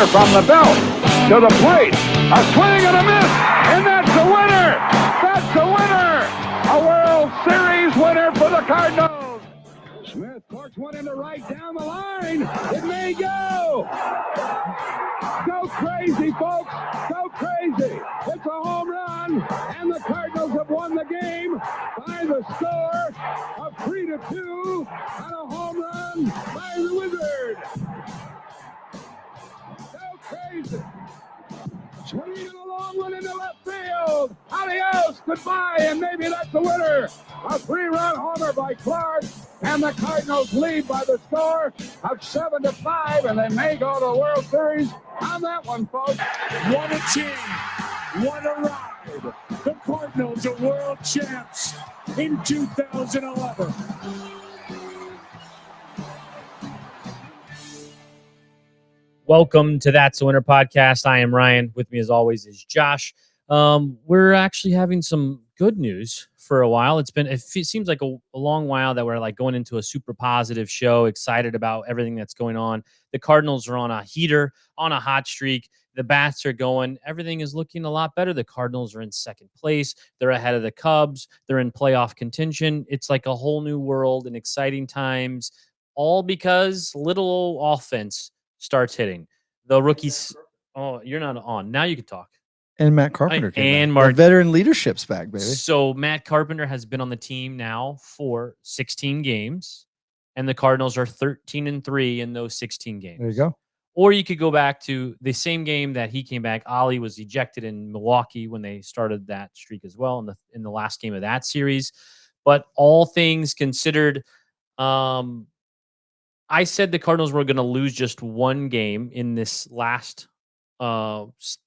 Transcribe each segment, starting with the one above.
Winner from the belt to the plate. A swing and a miss, and that's the winner. That's the winner. A World Series winner for the Cardinals. Smith corks one into right down the line. It may go. Go crazy, folks. Go crazy. It's a home run, and the Cardinals have won the game by the score of 3-2 on a home run by the Wizard. Go crazy. Swinging a long one into left field. Adios, goodbye, and maybe that's the winner. A 3-run homer by Clark, and the Cardinals lead by the score of 7-5, and they may go to the World Series on that one, folks. What a team. What a ride. The Cardinals are world champs in 2011. Welcome to That's the Winner podcast. I am Ryan. With me, as always, is Josh. We're actually having some good news for a while. It seems like a long while that we're like going into a super positive show, excited about everything that's going on. The Cardinals are on a heater, on a hot streak. The bats are going. Everything is looking a lot better. The Cardinals are in second place. They're ahead of the Cubs. They're in playoff contention. It's like a whole new world and exciting times, all because little old offense starts hitting. The rookies. Oh, you're not on. Now you can talk. And Matt Carpenter and Mark, veteran leadership's back, baby. So Matt Carpenter has been on the team now for 16 games, and the Cardinals are 13-3 in those 16 games. There you go. Or you could go back to the same game that he came back. Ollie was ejected in Milwaukee when they started that streak as well in the last game of that series. But all things considered, I said the Cardinals were going to lose just one game in this last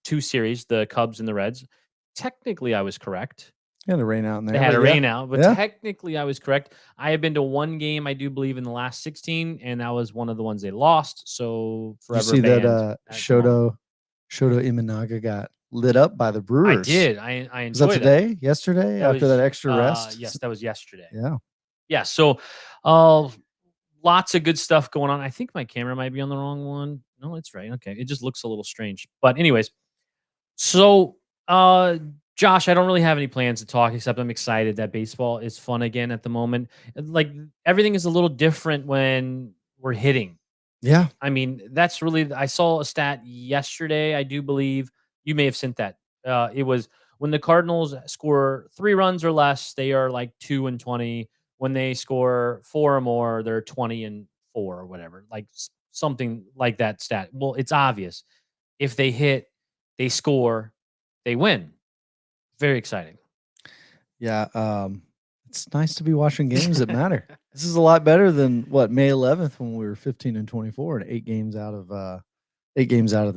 two series, the Cubs and the Reds. Technically, I was correct. Yeah, the rain out in there. They had a rain out, but technically I was correct. I have been to one game, I do believe, in the last 16, and that was one of the ones they lost. So forever. You see that Shoto Imanaga got lit up by the Brewers. I did. I enjoyed Was that today? Yesterday? After that extra rest? Yes, that was yesterday. Yeah. Yeah. So lots of good stuff going on. I think my camera might be on the wrong one. No, it's right. Okay. It just looks a little strange. But anyways, so Josh, I don't really have any plans to talk except I'm excited that baseball is fun again at the moment. Like everything is a little different when we're hitting. Yeah. I mean, that's really, I saw a stat yesterday. I do believe you may have sent that. It was when the Cardinals score 3 runs or less, they are like 2-20. When they score 4 or more, they're 20-4 or whatever, like something like that stat. Well, it's obvious. If they hit, they score, they win. Very exciting. Yeah. It's nice to be watching games that matter. This is a lot better than what May 11th when we were 15-24 and 8 games out of the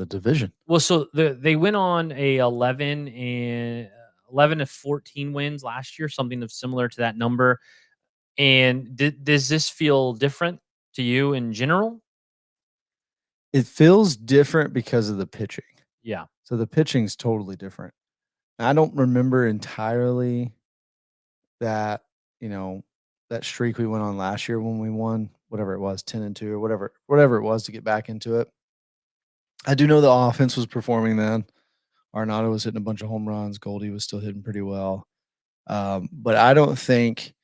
division. Well, so they went on a 11-14 wins last year, something similar to that number. And does this feel different to you in general? It feels different because of the pitching. Yeah. So the pitching's totally different. I don't remember entirely that, that streak we went on last year when we won, whatever it was, 10-2 or whatever it was to get back into it. I do know the offense was performing then. Arenado was hitting a bunch of home runs. Goldie was still hitting pretty well. But I don't think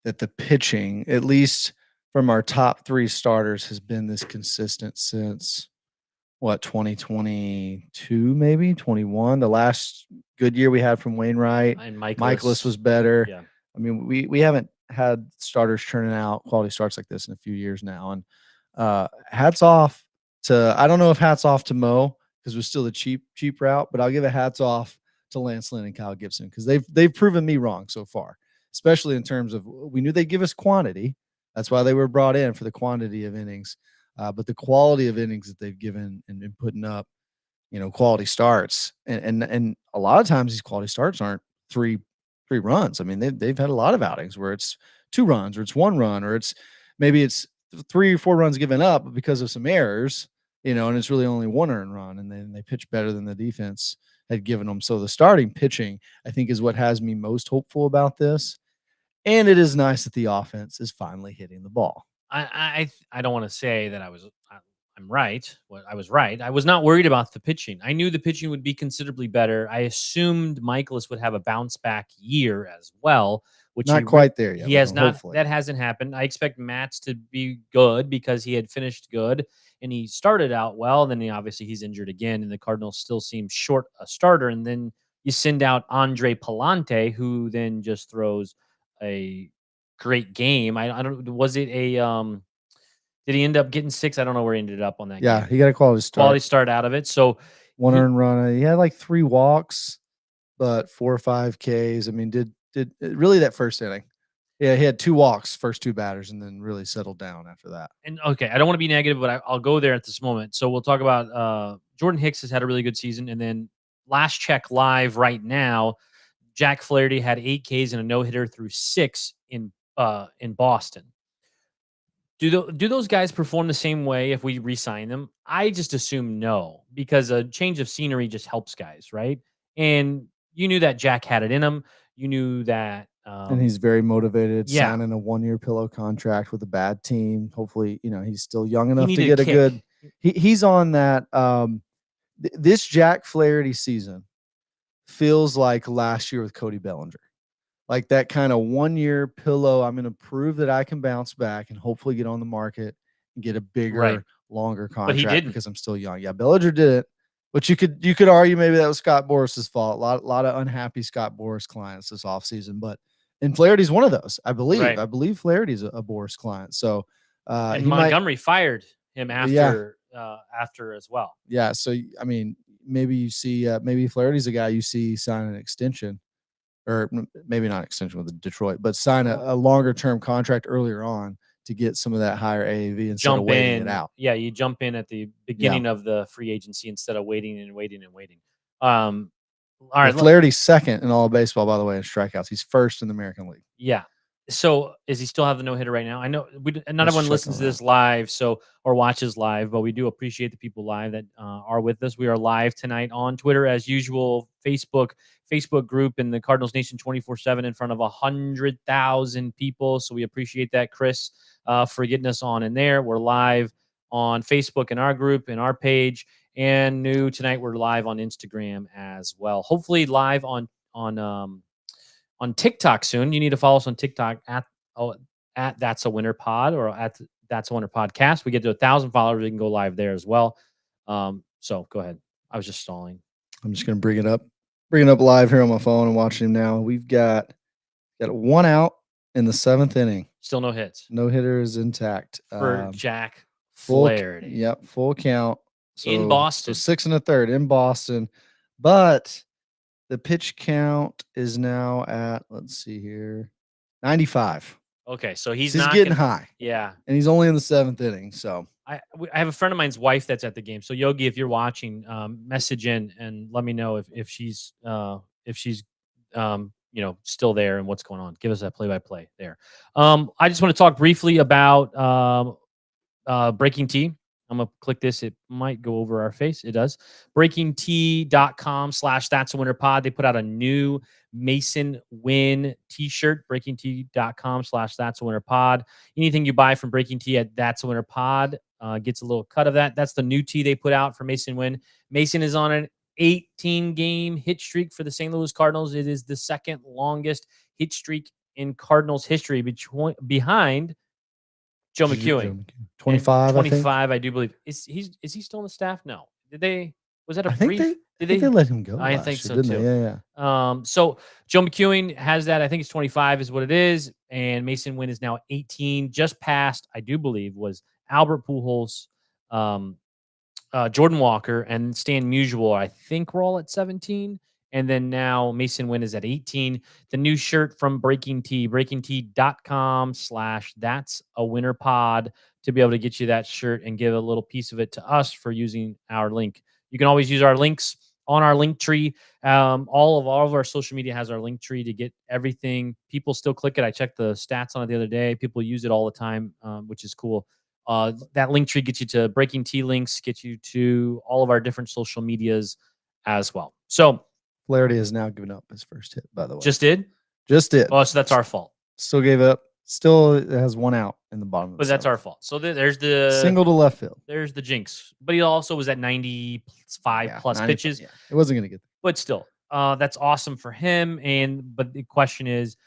that the pitching, at least from our top 3 starters, has been this consistent since 2022, maybe 21. The last good year we had from Wainwright And Michaelis was better. Yeah. I mean, we haven't had starters churning out quality starts like this in a few years now. And hats off to, I don't know if hats off to Mo because we're still the cheap route, but I'll give a hats off to Lance Lynn and Kyle Gibson because they've proven me wrong so far, especially in terms of, we knew they'd give us quantity. That's why they were brought in, for the quantity of innings. But the quality of innings that they've given and been putting up, quality starts. And a lot of times these quality starts aren't three runs. I mean, they've had a lot of outings where it's 2 runs or it's 1 run or it's 3 or 4 runs given up because of some errors, and it's really only 1 earned run. And then they pitch better than the defense had given them. So the starting pitching, I think, is what has me most hopeful about this. And it is nice that the offense is finally hitting the ball. I don't want to say that I I'm right. Well, I was right. I was not worried about the pitching. I knew the pitching would be considerably better. I assumed Michaelis would have a bounce back year as well, which Not quite there yet. he has not. Hopefully. That hasn't happened. I expect Matt's to be good because he had finished good and he started out well. And then obviously he's injured again, and the Cardinals still seem short a starter. And then you send out Andre Palante, who then just throws a great game. I don't. Was it a Did he end up getting 6? I don't know where he ended up on that Yeah, game. he got a quality start. Quality start out of it. So 1 earned run. He had like 3 walks, but 4 or 5 Ks. I mean, did really that first inning. Yeah, he had 2 walks, first 2 batters, and then really settled down after that. and okay, I don't want to be negative, but I'll go there at this moment. So we'll talk about Jordan Hicks has had a really good season, and then last check live right now, Jack Flaherty had 8 Ks and a no hitter through 6 in Boston. Do those guys perform the same way if we re-sign them? I just assume no, because a change of scenery just helps guys, right? And you knew that Jack had it in him. You knew that, And he's very motivated, yeah. signing a 1-year pillow contract with a bad team. Hopefully, he's still young enough to needed get a a kick. good. He's on that. This Jack Flaherty season feels like last year with Cody Bellinger. Like that kind of 1-year pillow. I'm going to prove that I can bounce back and hopefully get on the market and get a bigger, Right. longer he contract didn't. because I'm still young. Yeah, Bellinger did it, but you could argue maybe that was Scott Boris's fault. A lot of unhappy Scott Boris clients this offseason, and Flaherty's one of those. I believe. Right. I believe Flaherty's a Boris client. So And he Montgomery fired him after as well. Yeah. So I mean, maybe you see maybe Flaherty's a guy you see sign an extension. Or maybe not extension with Detroit, but sign a longer term contract earlier on to get some of that higher AAV instead of waiting it out. Yeah, you jump in at the beginning of the free agency instead of waiting and waiting and waiting. All right, Flaherty's second in all of baseball, by the way, in strikeouts. He's first in the American League. Yeah. So is he still have the no hitter right now? I know not Let's everyone check listens on to this live, or watches live, but we do appreciate the people live that are with us. We are live tonight on Twitter as usual, Facebook group in the Cardinals Nation 24/7 in front of 100,000 people. So we appreciate that, Chris, for getting us on in there. We're live on Facebook in our group, in our page, and new tonight we're live on Instagram as well. Hopefully live on TikTok soon. You need to follow us on TikTok at That's a Winner Pod or at That's a Winner Podcast. We get to 1,000 followers. We can go live there as well. So go ahead. I was just stalling. I'm just going to bring it up live here on my phone and watching him now. We've got 1 out in the 7th inning. Still no hits. No hitter is intact for Jack Flaherty. Yep, full count. So, in Boston. So 6 1/3 in Boston, but the pitch count is now at, let's see here, 95. Okay, so he's getting high. Yeah, and he's only in the 7th inning. So I have a friend of mine's wife that's at the game. So Yogi, if you're watching, message in and let me know if she's still there and what's going on. Give us that play-by-play there. I just want to talk briefly about Breaking Tea. I'm going to click this. It might go over our face. It does. BreakingT.com/that'sawinnerpod. They put out a new Mason Winn t-shirt. BreakingT.com/that'sawinnerpod. Anything you buy from Breaking Tea at That's a Winner Pod gets a little cut of that. That's the new tee they put out for Mason Winn. Mason is on an 18-game hit streak for the St. Louis Cardinals. It is the second longest hit streak in Cardinals history behind Joe McEwing. 25, 25, I do believe. Is he still on the staff? No. Was that a brief? Did they let him go? I think so didn't too. They? Yeah. So Joe McEwing has that. I think it's 25 is what it is. And Mason Winn is now 18, just past, I do believe, was Albert Pujols, Jordan Walker, and Stan Musial. I think we're all at 17. And then now Mason Winn is at 18. The new shirt from Breaking Tea, BreakingT.com/that'sawinnerpod to be able to get you that shirt and give a little piece of it to us for using our link. You can always use our links on our link tree. All of our social media has our link tree to get everything. People still click it. I checked the stats on it the other day. People use it all the time, which is cool. That link tree gets you to Breaking Tea links, gets you to all of our different social medias as well. So Flaherty has now given up his first hit, by the way. Just did? Just did. Oh, so that's our fault. Still gave up Still, it has one out in the bottom of the But that's our seventh. fault. So there's the Single to left field. There's the jinx. But he also was at 95 Yeah, plus 95, pitches. yeah. It wasn't going to get there. But still, that's awesome for him. But the question is,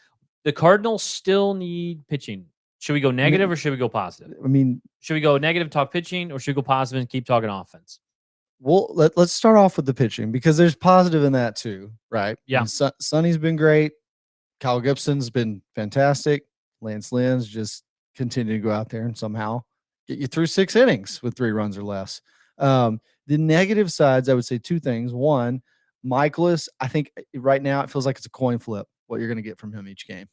the Cardinals still need pitching. Should we go negative or should we go positive? I mean, should we go negative, talk pitching, or should we go positive and keep talking offense? Well, let's start off with the pitching because there's positive in that too, right? Yeah. Sonny's been great. Kyle Gibson's been fantastic. Lance Lynn's just continue to go out there and somehow get you through 6 innings with 3 runs or less. The negative sides, I would say 2 things. One, Michaelis, I think right now it feels like it's a coin flip what you're going to get from him each game.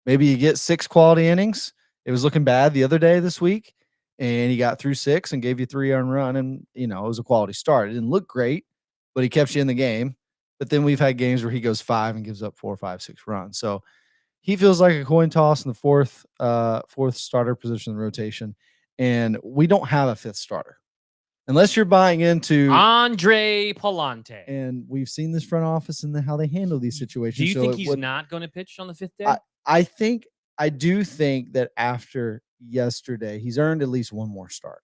Maybe you get 6 quality innings. It was looking bad the other day this week, and he got through 6 and gave you 3 earned run, and it was a quality start. It didn't look great, but he kept you in the game. But then we've had games where he goes 5 and gives up 4, 5, 6 runs. So he feels like a coin toss in the fourth starter position in the rotation, and we don't have a 5th starter unless you're buying into Andre Palante. And we've seen this front office and how they handle these situations. Do you think he's not going to pitch on the 5th day? I do think that after yesterday, he's earned at least one more start.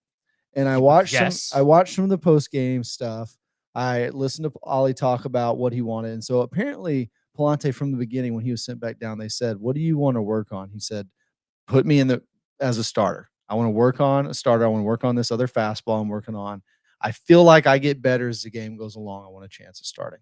And I watched some of the post game stuff. I listened to Ollie talk about what he wanted. And so apparently Palante from the beginning, when he was sent back down, they said, "What do you want to work on?" He said, "Put me as a starter. I want to work on a starter. I want to work on this other fastball I'm working on. I feel like I get better as the game goes along. I want a chance of starting."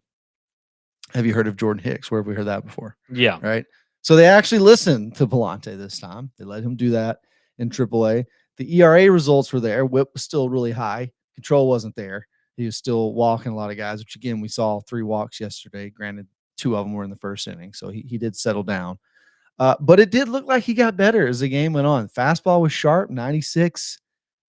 Have you heard of Jordan Hicks? Where have we heard that before? Yeah. Right. So they actually listened to Palante this time. They let him do that in AAA. The ERA results were there. WHIP was still really high. Control wasn't there. He was still walking a lot of guys, which again, we saw 3 walks yesterday. Granted, 2 of them were in the first inning. So he did settle down. But it did look like he got better as the game went on. Fastball was sharp, 96,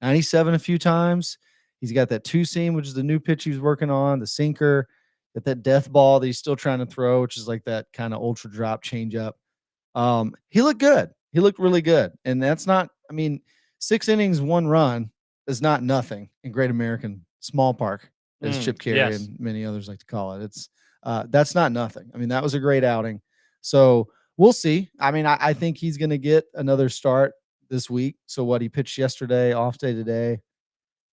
97 a few times. He's got that 2-seam, which is the new pitch he was working on, the sinker, that death ball that he's still trying to throw, which is like that kind of ultra drop changeup. He looked good. He looked really good. And that's not, 6 innings, 1 run is not nothing in Great American Small Park, as Chip Carey and many others like to call it. It's that's not nothing. That was a great outing. So we'll see. I think he's going to get another start this week. So what he pitched yesterday, off day today.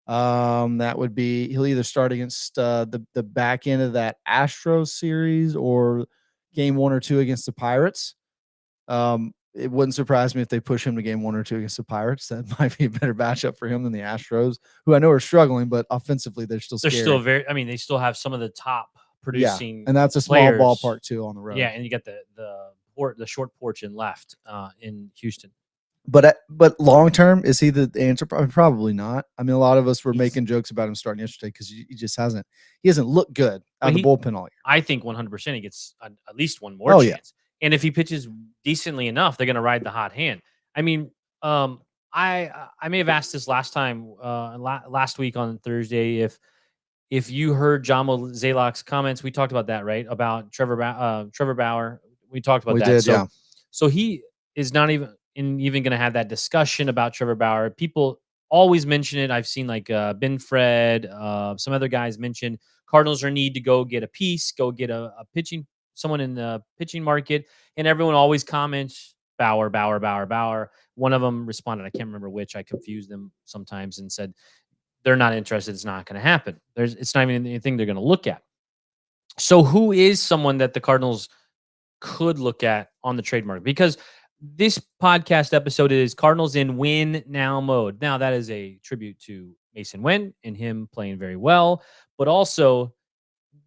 That would be he'll either start against the back end of that Astros series or game 1 or 2 against the Pirates. It wouldn't surprise me if they push him to game 1 or 2 against the Pirates. That might be a better matchup for him than the Astros, who I know are struggling, but offensively they're still scary. Still very. They still have some of the top producing. And that's a small ballpark too on the road. Yeah, and you got the short porch in left in Houston. But long term, is he the answer? Probably not. A lot of us were making jokes about him starting yesterday because he just hasn't. He hasn't looked good out of the bullpen all year. I think 100% he gets at least one more chance. Yeah. And if he pitches decently enough, they're going to ride the hot hand. I may have asked this last time, last week on Thursday, if you heard John Zalok's comments. We talked about that, right? About Trevor Bauer. We talked about that. We did, yeah. So he is not even going to have that discussion about Trevor Bauer. People always mention it. I've seen like Ben Fred, some other guys mention Cardinals need to go get a piece, go get a pitching, someone in the pitching market, and everyone always comments Bauer. One of them responded, I can't remember which. I confused them sometimes and said they're not interested. It's not going to happen. It's not even anything they're going to look at. So who is someone that the Cardinals could look at on the trade market? Because this podcast episode is Cardinals in win now mode. Now, that is a tribute to Mason Winn and him playing very well. But also,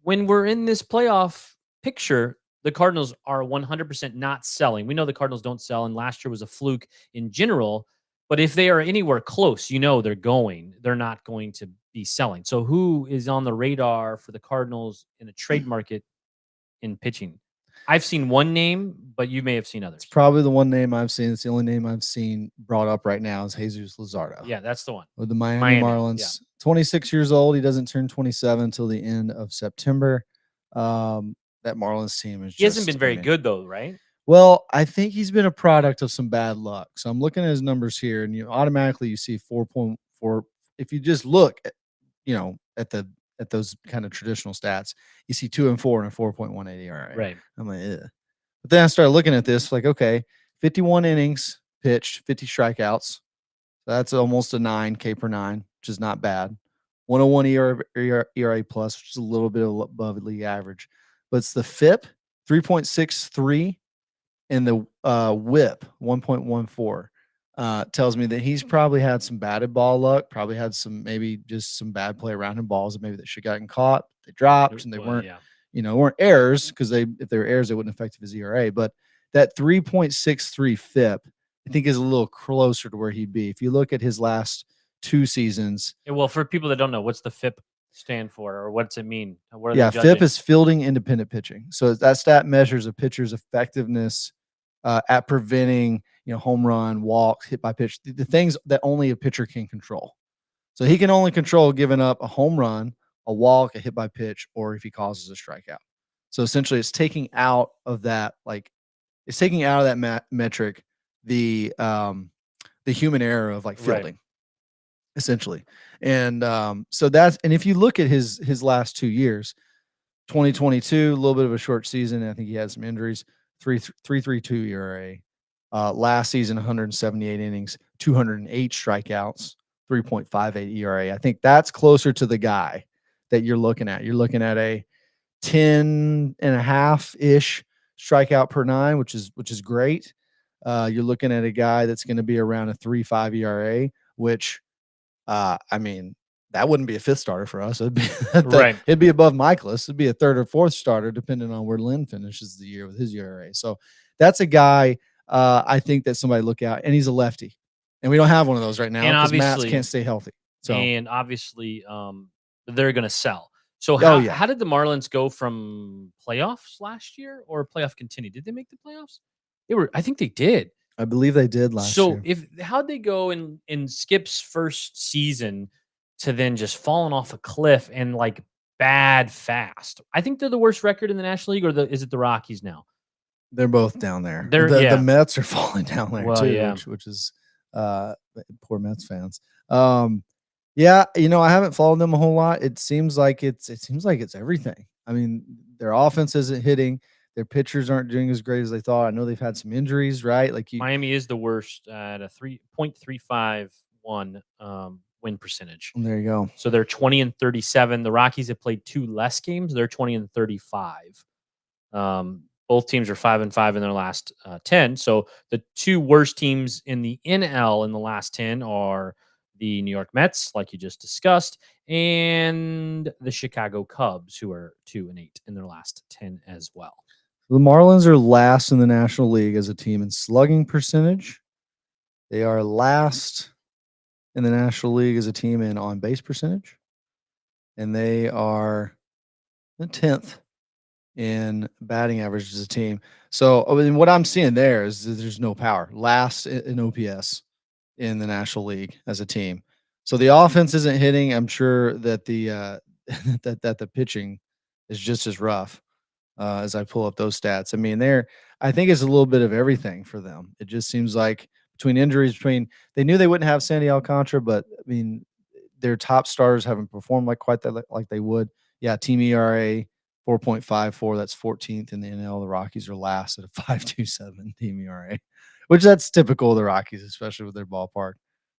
when we're in this playoff picture, the Cardinals are 100% not selling. We know the Cardinals don't sell, and last year was a fluke in general. But if they are anywhere close, they're not going to be selling. So who is on the radar for the Cardinals in a trade market in pitching? I've seen one name, but you may have seen others. It's probably the one name I've seen. It's the only name I've seen brought up right now is Jesus Luzardo. Yeah, that's the one. With the Miami Marlins. Yeah. 26 years old. He doesn't turn 27 until the end of September. That Marlins team is he hasn't been very good, though, right? Well, I think he's been a product of some bad luck. So I'm looking at his numbers here, and automatically you see 4.4. If you just look at those kind of traditional stats, you see 2 and 4 and a 4.18 ERA. Right. I'm like, ugh. But then I started looking at this, like, okay, 51 innings, pitched, 50 strikeouts. That's almost a 9K per 9, which is not bad. 101 ERA plus, which is a little bit above league average. But it's the FIP, 3.63, and the WHIP, 1.14. Tells me that he's probably had some batted ball luck, probably had maybe just some bad play around him, balls that maybe that should have gotten caught, they dropped, and they weren't, weren't errors, because if they were errors, they wouldn't affect his ERA. But that 3.63 FIP, I think, is a little closer to where he'd be. If you look at his last 2 seasons. Well, for people that don't know, what's the FIP stand for, or what's it mean? What are they judging? FIP is fielding independent pitching. So that stat measures a pitcher's effectiveness at preventing, home run, walk, hit by pitch, the things that only a pitcher can control. So he can only control giving up a home run, a walk, a hit by pitch, or if he causes a strikeout. So essentially, it's taking out of that, metric the human error of fielding, right, essentially. And so if you look at his last 2 years, 2022, a little bit of a short season. I think he had some injuries. 3.32 ERA. Last season, 178 innings, 208 strikeouts, 3.58 ERA. I think that's closer to the guy that you're looking at. You're looking at a 10.5-ish strikeout per 9, which is great. You're looking at a guy that's going to be around a 3.5 ERA, which, that wouldn't be a 5th starter for us. It'd be right. It'd be above Michaelis. It'd be a 3rd or 4th starter, depending on where Lynn finishes the year with his ERA. So that's a guy I think that somebody look out, and he's a lefty, and we don't have one of those right now because Matz can't stay healthy. So and obviously, they're going to sell. So how did the Marlins go from playoffs last year, or playoff continue? Did they make the playoffs? I think they did. I believe they did last year. So how'd they go in Skip's first season to then just falling off a cliff and bad fast? I think they're the worst record in the National League, or is it the Rockies now? They're both down there. The Mets are falling down there too, which is poor Mets fans. I haven't followed them a whole lot. It seems like it's everything. I mean, their offense isn't hitting. Their pitchers aren't doing as great as they thought. I know they've had some injuries, right? Miami is the worst at a 3.351 win percentage. There you go. So they're 20-37. The Rockies have played 2 less games. They're 20-35. Both teams are 5-5 in their last 10. So the 2 worst teams in the NL in the last 10 are the New York Mets, like you just discussed, and the Chicago Cubs, who are 2-8 in their last 10 as well. The Marlins are last in the National League as a team in slugging percentage. They are last in the National League as a team in on-base percentage. And they are the 10th in batting average as a team. So what I'm seeing there is that there's no power. Last in OPS in the National League as a team. So the offense isn't hitting. I'm sure that the that the pitching is just as rough. As I pull up those stats. I think it's a little bit of everything for them. It just seems like between injuries, they knew they wouldn't have Sandy Alcantara, but their top starters haven't performed like they would. Yeah, team ERA 4.54. That's 14th in the NL. The Rockies are last at a 5.27 team ERA, which that's typical of the Rockies, especially with their ballpark,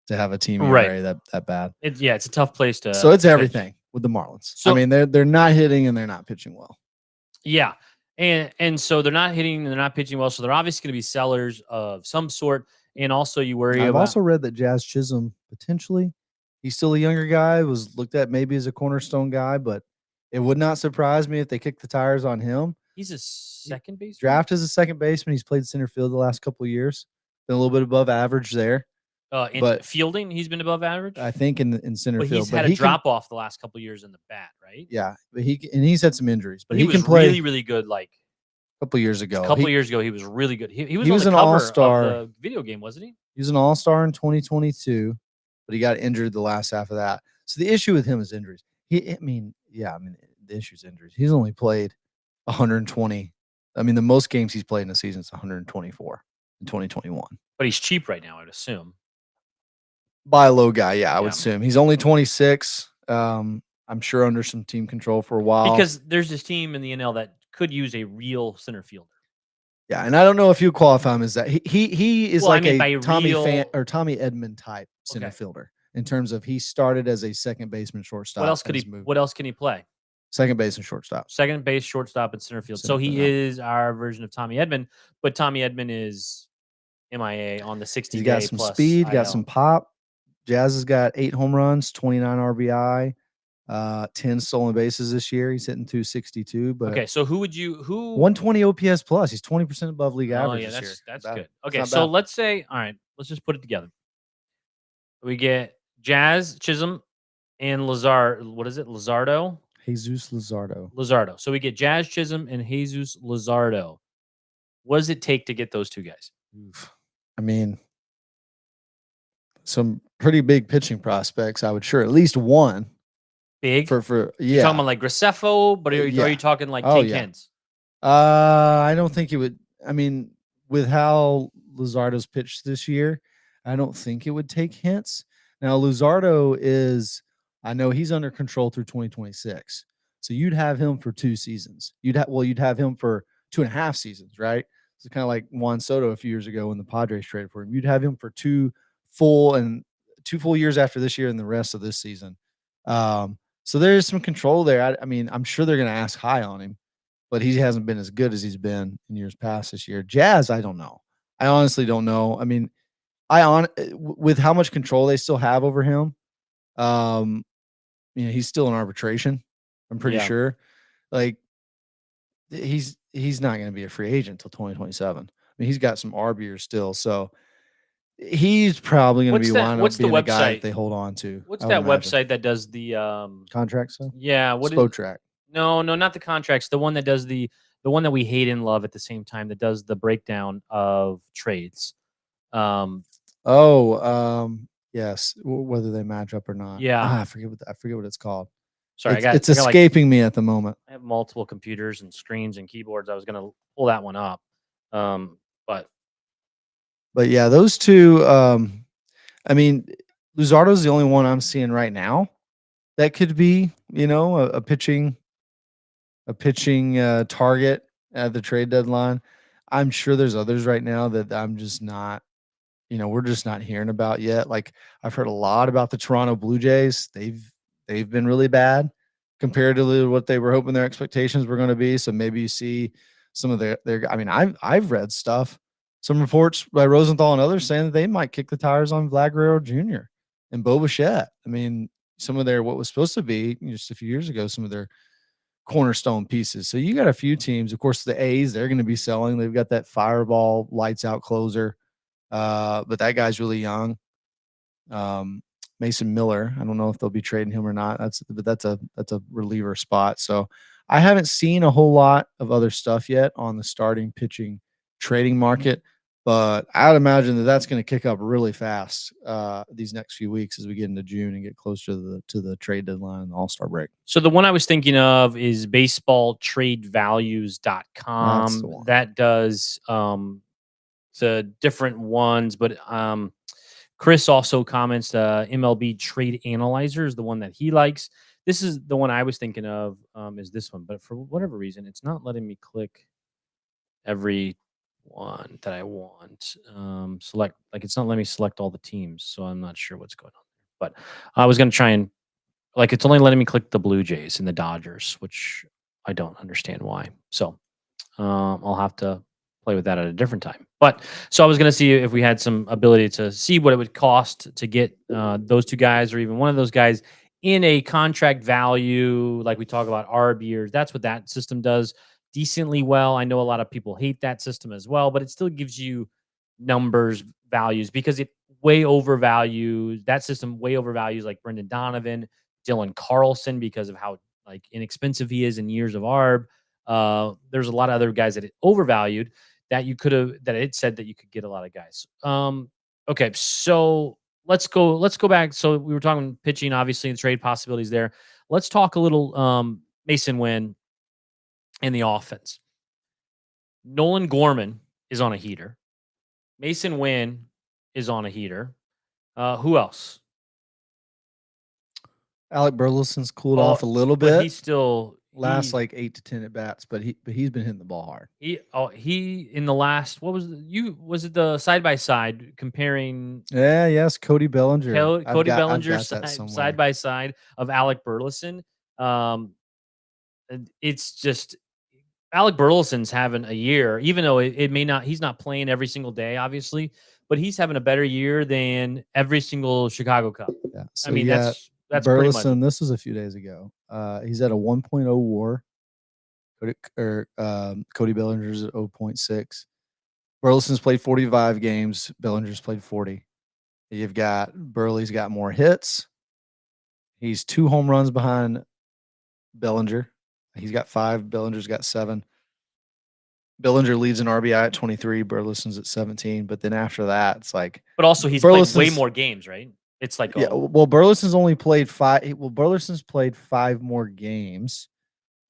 to have a team ERA that bad. It's a tough place to. So it's everything with the Marlins. So, they're not hitting and they're not pitching well. Yeah. And so they're not hitting, they're not pitching well. So they're obviously going to be sellers of some sort. And also you worry about. I've also read that Jazz Chisholm, potentially, he's still a younger guy, was looked at maybe as a cornerstone guy, but it would not surprise me if they kick the tires on him. He's a second baseman. Drafted as a second baseman. He's played center field the last couple of years. Been a little bit above average there. But fielding, he's been above average. I think in center field. He's had a drop off the last couple of years in the bat, right? Yeah, but he's had some injuries, but he was can play really, really good. A couple years ago. A couple years ago, he was really good. He was on the cover all-star of the video game, wasn't he? He was an all-star in 2022, but he got injured the last half of that. So the issue with him is injuries. The issue is injuries. He's only played 120. The most games he's played in a season is 124 in 2021. But he's cheap right now, I'd assume. By a low guy, I would assume. He's only 26. I'm sure under some team control for a while. Because there's this team in the NL that could use a real center fielder. Yeah, and I don't know if you qualify him as that. He is Well, I like mean, by a Tommy real. Tommy Edmond type center Okay. fielder in terms of he started as a second baseman, shortstop. What else could and has he? moved What else can he play? second base and shortstop. Second base, shortstop, and center field. So Center field, he yeah. is our version of Tommy Edmond, but Tommy Edmond is MIA on the 60 He's got day some plus speed, got IL. some pop. Jazz has got 8 home runs, 29 RBI, 10 stolen bases this year. He's hitting 262, but Okay, so who would you 120 OPS plus. He's 20% above league Oh average yeah, this year. that's Not bad. good. It's Okay, not so bad. let's say, all right, let's just put it together. We get Jazz, Chisholm, and Lazar. What is it? Luzardo? Jesus Luzardo. Luzardo. So we get Jazz, Chisholm, and Jesus Luzardo. What does it take to get those two guys? Oof. I mean, some pretty big pitching prospects. I would sure at least one Big? for You're talking yeah. about like Graceffo, but are Yeah. you talking like Oh, take yeah. hints? I don't think it would. I mean, with how Luzardo's pitched this year, I don't think it would take hints. Now, Luzardo is, I know he's under control through 2026. So you'd have him for 2 seasons. You'd have him for 2.5 seasons, right? It's kind of like Juan Soto a few years ago when the Padres traded for him. You'd have him for 2 full years after this year and the rest of this season. So there's some control there. I mean, I'm sure they're going to ask high on him, but he hasn't been as good as he's been in years past this year. Jazz, I don't know. I honestly don't know. I mean, with how much control they still have over him, he's still in arbitration. I'm pretty Yeah. sure. Like he's not going to be a free agent until 2027. I mean, he's got some arb years still, so he's probably going to be wound up being a guy that they hold on to. What's I would that imagine. website that does the Contract stuff? yeah, what is Spotrac. No, not the contracts. The one that does the one that we hate and love at the same time, that does the breakdown of trades. Yes, whether they match up or not. Yeah. I forget what it's called. Sorry, It's I got, like, escaping me at the moment. I have multiple computers and screens and keyboards. I was gonna pull that one up. But But yeah, those two. I mean, Luzardo's the only one I'm seeing right now that could be, a pitching target at the trade deadline. I'm sure there's others right now that I'm just not. We're just not hearing about yet. Like I've heard a lot about the Toronto Blue Jays. They've been really bad compared to what they were hoping their expectations were going to be. So maybe you see some of their. I mean, I've read stuff, some reports by Rosenthal and others saying that they might kick the tires on Vlad Guerrero Jr. and Bo Bichette. I mean, some of their what was supposed to be just a few years ago, some of their cornerstone pieces. So you got a few teams. Of course, the A's, they're going to be selling. They've got that fireball lights out closer. But that guy's really young. Mason Miller, I don't know if they'll be trading him or not. That's a reliever spot. So I haven't seen a whole lot of other stuff yet on the starting pitching trading market, but I'd imagine that that's going to kick up really fast these next few weeks as we get into June and get closer to the trade deadline and the All-Star break. so the one I was thinking of is baseballtradevalues.com. That's the one. That does the different ones, but Chris also comments MLB Trade Analyzer is the one that he likes. This is the one I was thinking of, is this one, but for whatever reason, it's not letting me click every one that I want. Select, like, it's not letting me select all the teams, so I'm not sure what's going on there. But I was going to try and, like, it's only letting me click the Blue Jays and the Dodgers, which I don't understand why. So I'll have to play with that at a different time. But so I was going to see if we had some ability to see what it would cost to get those two guys or even one of those guys in a contract value, like we talk about ARB years. That's what that system does decently well. I know a lot of people hate that system as well, but it still gives you numbers, values, because it way overvalues that system, way overvalues like Brendan Donovan, Dylan Carlson, because of how like inexpensive he is in years of ARB. There's a lot of other guys that it overvalued that it said that you could get a lot of guys. Okay, so let's go back. So we were talking pitching, obviously the trade possibilities there. Let's talk a little Mason Winn and the offense. Nolan Gorman is on a heater. Mason Winn is on a heater. Who else? Alec Burleson's cooled off a little But bit. he's still last like 8 to 10 at bats, but he's been hitting the ball hard. He in the last what was it the side by side comparing Yeah, yes, Cody Bellinger. Cody I've Bellinger got that side somewhere. by side of Alec Burleson. And it's just Alec Burleson's having a year, even though it may not, he's not playing every single day, obviously, but he's having a better year than every single Chicago Cup. Yeah. So I mean, yeah, that's pretty much Burleson. This was a few days ago. He's at a 1.0 WAR. Cody Bellinger's at 0.6. Burleson's played 45 games. Bellinger's played 40. You've got Burley's got more hits. He's 2 home runs behind Bellinger. He's got 5. Bellinger's got 7. Bellinger leads in RBI at 23. Burleson's at 17. But then after that, it's like, but also he's played way more games, right? It's like, yeah. Well, Burleson's only played 5. Well, Burleson's played 5 more games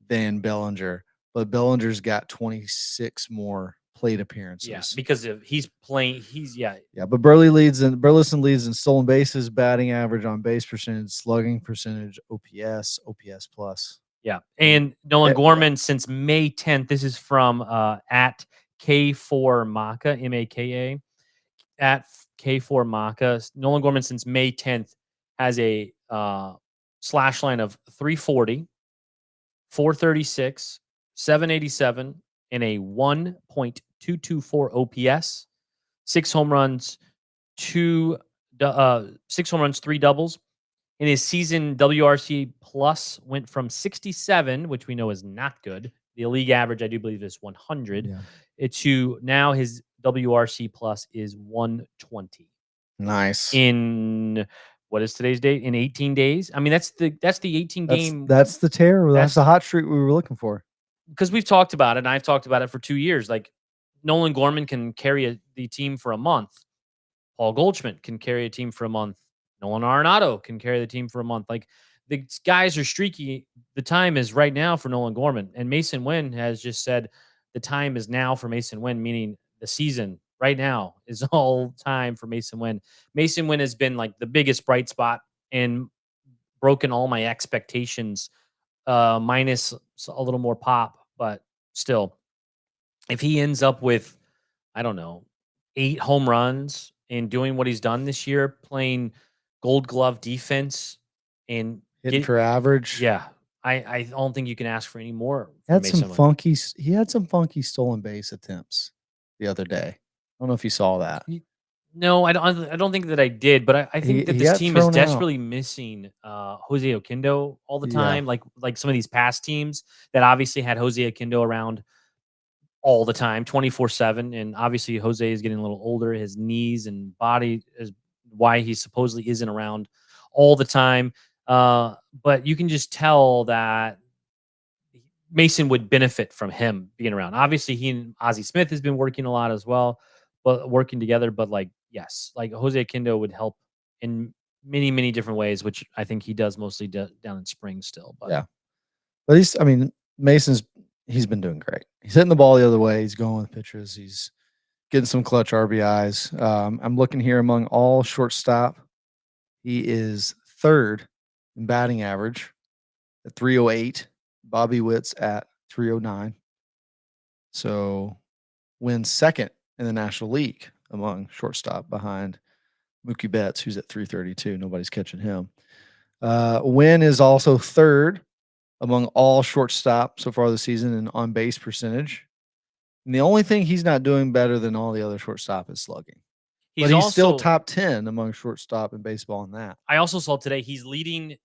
than Bellinger, but Bellinger's got 26 more plate appearances. Yeah, because he's playing. Yeah. But Burleson leads in stolen bases, batting average, on base percentage, slugging percentage, OPS plus. Yeah, and Nolan Gorman since May 10th. This is from at K4 Maka MAKA at K4 Maka. Nolan Gorman since May 10th has a slash line of 340, 436, 787, and a 1.224 OPS. 6 home runs, 3 doubles. In his season, WRC plus went from 67, which we know is not good. The league average, I do believe, is 100. Yeah. To now his WRC plus is 120. Nice. In what is today's date? In 18 days. I mean, that's the 18 game. That's the tear. That's the hot streak we were looking for. Because we've talked about it, and I've talked about it for 2 years. Like Nolan Gorman can carry the team for a month. Paul Goldschmidt can carry a team for a month. Nolan Arenado can carry the team for a month. Like the guys are streaky. The time is right now for Nolan Gorman. And Mason Winn has just said the time is now for Mason Winn, meaning the season right now is all time for Mason Winn. Mason Winn has been like the biggest bright spot and broken all my expectations, minus a little more pop, but still, if he ends up with, I don't know, 8 home runs and doing what he's done this year, playing Gold Glove defense and hitting for average. Yeah, I don't think you can ask for any more. He had some funky stolen base attempts the other day. I don't know if you saw that. No, I don't think that I did, but I think that this team is desperately missing Jose Oquendo all the time. Yeah. Like some of these past teams that obviously had Jose Oquendo around all the time, 24/7. And obviously Jose is getting a little older. His knees and body is why he supposedly isn't around all the time. But you can just tell that Mason would benefit from him being around. Obviously, he and Ozzie Smith has been working a lot as well, but working together. But like, yes, like Jose Oquendo would help in many, many different ways, which I think he does mostly down in spring still. But yeah, but Mason's been doing great. He's hitting the ball the other way. He's going with pitches. He's getting some clutch RBIs. I'm looking here among all shortstop. He is 3rd in batting average at 308. Bobby Witt's at 309. So Winn's 2nd in the National League among shortstop behind Mookie Betts, who's at 332. Nobody's catching him. Winn is also 3rd among all shortstop so far this season in on base percentage. And the only thing he's not doing better than all the other shortstop is slugging. But he's still top 10 among shortstop in baseball in that. I also saw today he's leading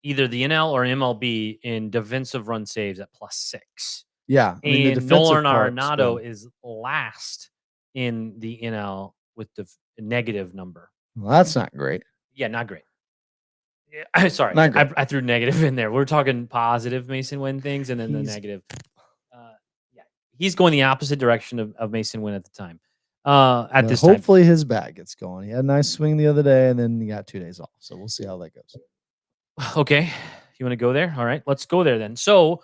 either the NL or MLB in defensive run saves at +6. Yeah. And Nolan Arenado is last in the NL with the negative number. Well, that's not great. Yeah, not great. Yeah, sorry, I threw negative in there. We're talking positive Mason Winn things, and then the negative. Yeah, he's going the opposite direction of Mason Winn at the time. Hopefully his bat gets going. He had a nice swing the other day, and then he got 2 days off. So we'll see how that goes. Okay, you want to go there? All right, let's go there then. So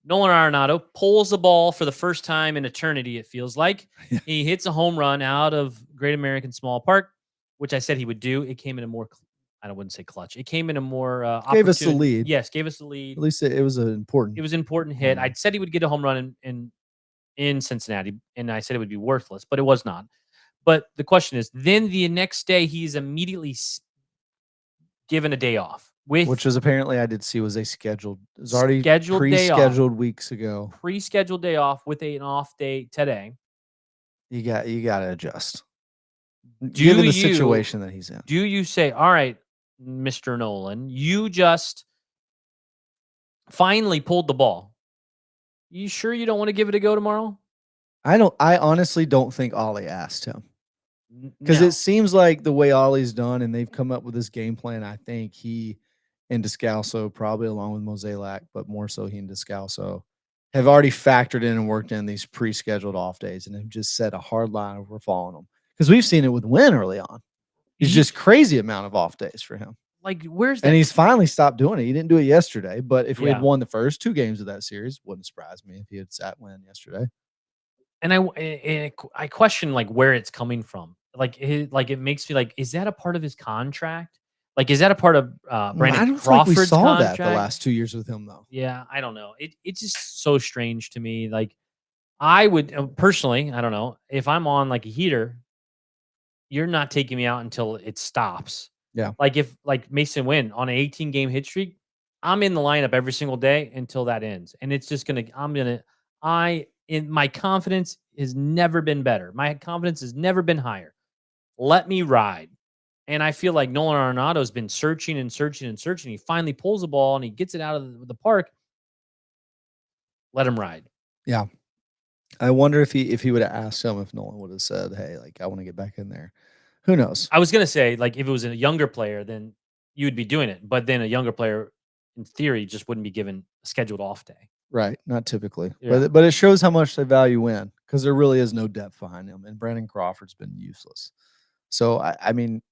Nolan Arenado pulls the ball for the first time in eternity, it feels like. Yeah. He hits a home run out of Great American Small Park, which I said he would do. It came in a more I wouldn't say clutch. It came in a more Gave us the opportune- lead. Yes, gave us the lead. At least it was an important. It was an important hit. home run. I said he would get a home run in Cincinnati, and I said it would be worthless, but it was not. But the question is, then the next day he's immediately given a day off with Which was apparently I did see was a scheduled. It was already scheduled day off. pre-scheduled weeks ago. Pre-scheduled day off with an off day today. You got to adjust. Do Given the you- situation that he's in. Do you say, all right, Mr. Nolan, you just finally pulled the ball. You sure you don't want to give it a go tomorrow? I honestly don't think Ollie asked him. Because it seems like the way Ollie's done, and they've come up with this game plan. I think he and Descalso, probably along with Mozeliak, but more so he and Descalso, have already factored in and worked in these pre-scheduled off days, and have just set a hard line over following them. Because we've seen it with Winn early on. It's just crazy amount of off days for him. Like, where's that? And he's finally stopped doing it. He didn't do it yesterday, but if we Yeah. had won the first 2 games of that series, wouldn't surprise me if he had sat Winn yesterday. And I question like where it's coming from. Like it makes me like, is that a part of his contract? Like, is that a part of Brandon I don't Crawford's think we saw contract? that the last 2 years with him, though. Yeah, I don't know. It's just so strange to me. Like, I would personally, I don't know, if I'm on like a heater, you're not taking me out until it stops. Yeah. Like if like Mason Winn on an 18-game hit streak, I'm in the lineup every single day until that ends. And it's just my confidence has never been better. My confidence has never been higher. Let me ride. And I feel like Nolan Arenado's been searching and searching and searching. He finally pulls the ball and he gets it out of the park. Let him ride. Yeah. I wonder if he would have asked him, if Nolan would have said, "Hey, like I want to get back in there." Who knows? I was gonna say, like, if it was a younger player, then you would be doing it. But then a younger player, in theory, just wouldn't be given a scheduled off day. Right, not typically. Yeah. But it shows how much they value Winn, because there really is no depth behind him, and Brandon Crawford's been useless. So I mean,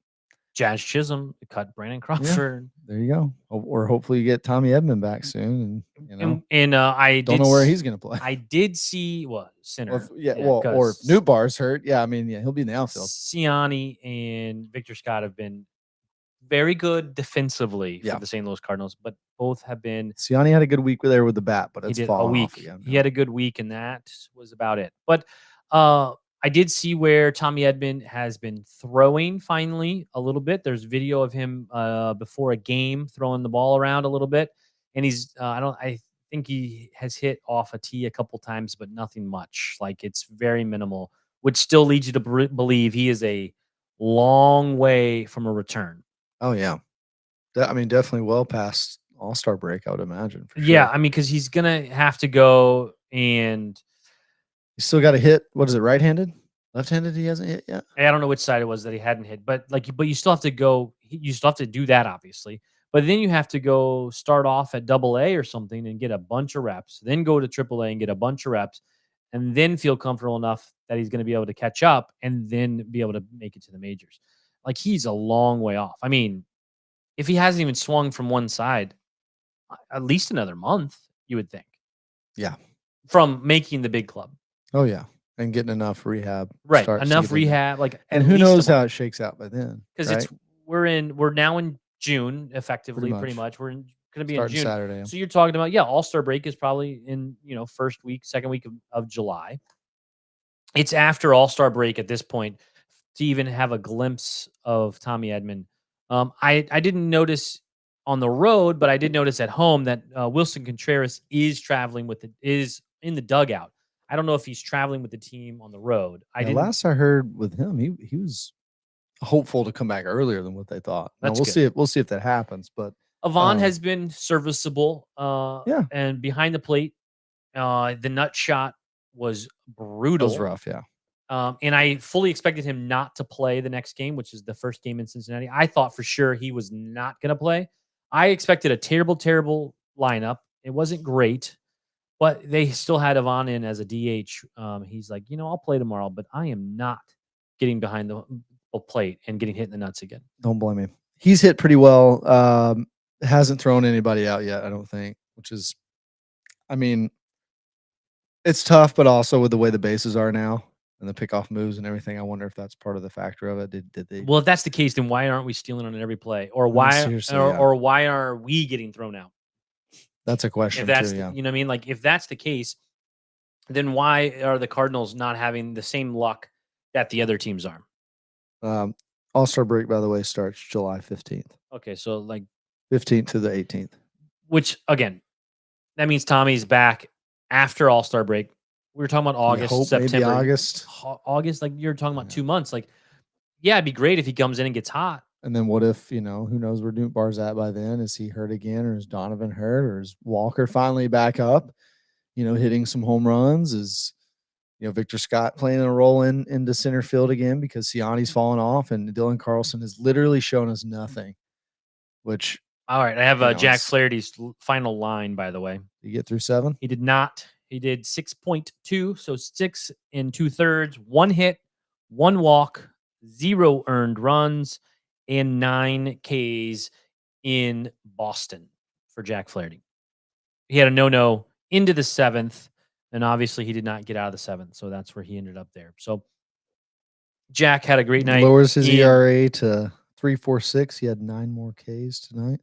Jazz Chisholm cut Brandon Crawford. there you go. Or hopefully you get Tommy Edman back soon, and I don't know where he's going to play. I did see what center. Or if New Bar's hurt, he'll be in the outfield. Ciani and Victor Scott have been very good defensively for the St. Louis Cardinals, but both have been. Ciani had a good week there with the bat, but He it's did a fallen week. off again. He had a good week, and that was about it. But I did see where Tommy Edman has been throwing finally a little bit. There's video of him before a game throwing the ball around a little bit, and he's I think he has hit off a tee a couple times, but nothing much. Like, it's very minimal, which still leads you to believe he is a long way from a return. Oh yeah, definitely well past All-Star break, I would imagine. For Yeah, sure. because he's gonna have to go and. He's still got to hit. What is it? Right-handed, left-handed? He hasn't hit yet. I don't know which side it was that he hadn't hit, but you still have to go. You still have to do that, obviously. But then you have to go start off at AA or something and get a bunch of reps. Then go to AAA and get a bunch of reps, and then feel comfortable enough that he's going to be able to catch up and then be able to make it to the majors. Like, he's a long way off. I mean, if he hasn't even swung from one side, at least another month, you would think. Yeah. From making the big club. Oh yeah, and getting enough rehab. Right. starts to Enough get in there. rehab. Like, And at who least a knows month. how it shakes out by then? Because right? we're now in June, effectively, Pretty pretty much. much. We're going to be Starting in June. Saturday. So you're talking about, All-Star break is probably in, first week, second week of July. It's after All-Star break at this point to even have a glimpse of Tommy Edman. I didn't notice on the road, but I did notice at home that Wilson Contreras is is in the dugout. I don't know if he's traveling with the team on the road. Last I heard with him, he was hopeful to come back earlier than what they thought. Now, That's we'll good. see. We'll see if that happens. But Avon has been serviceable. And behind the plate, the nut shot was that brutal. was rough. Yeah. And I fully expected him not to play the next game, which is the first game in Cincinnati. I thought for sure he was not going to play. I expected a terrible, terrible lineup. It wasn't great, but they still had Avon in as a DH. He's like, I'll play tomorrow, but I am not getting behind the plate and getting hit in the nuts again. Don't blame me. He's hit pretty well. Hasn't thrown anybody out yet, I don't think, which is, it's tough, but also with the way the bases are now, and the pickoff moves and everything. I wonder if that's part of the factor of it. Did they? Well, if that's the case, then why aren't we stealing on every play, or seriously, or why are we getting thrown out? That's a If question that's too. the, Yeah. you know what I mean, like if that's the case, then why are the Cardinals not having the same luck that the other teams are? All-Star break, by the way, starts July 15th. Okay, so like 15th to the 18th. which again, that means Tommy's back after All-Star break. We were talking about August, hope maybe September, August. August. Like you're talking about 2 months. Like, yeah, it'd be great if he comes in and gets hot. And then what if, who knows where Newt Barr's at by then? Is he hurt again, or is Donovan hurt, or is Walker finally back up, hitting some home runs? Is, Victor Scott playing a role into center field again because Siani's fallen off and Dylan Carlson has literally shown us nothing, which. All right. I have Jack Flaherty's final line, by the way. Did you get through 7? He did not. He did 6.2. So 6 2/3, 1 hit, 1 walk, 0 earned runs, and 9 Ks in Boston for Jack Flaherty. He had a no into the 7th, and obviously he did not get out of the 7th. So that's where he ended up there. So Jack had a great night. Lowers his ERA to 3.46. He had 9 more Ks tonight.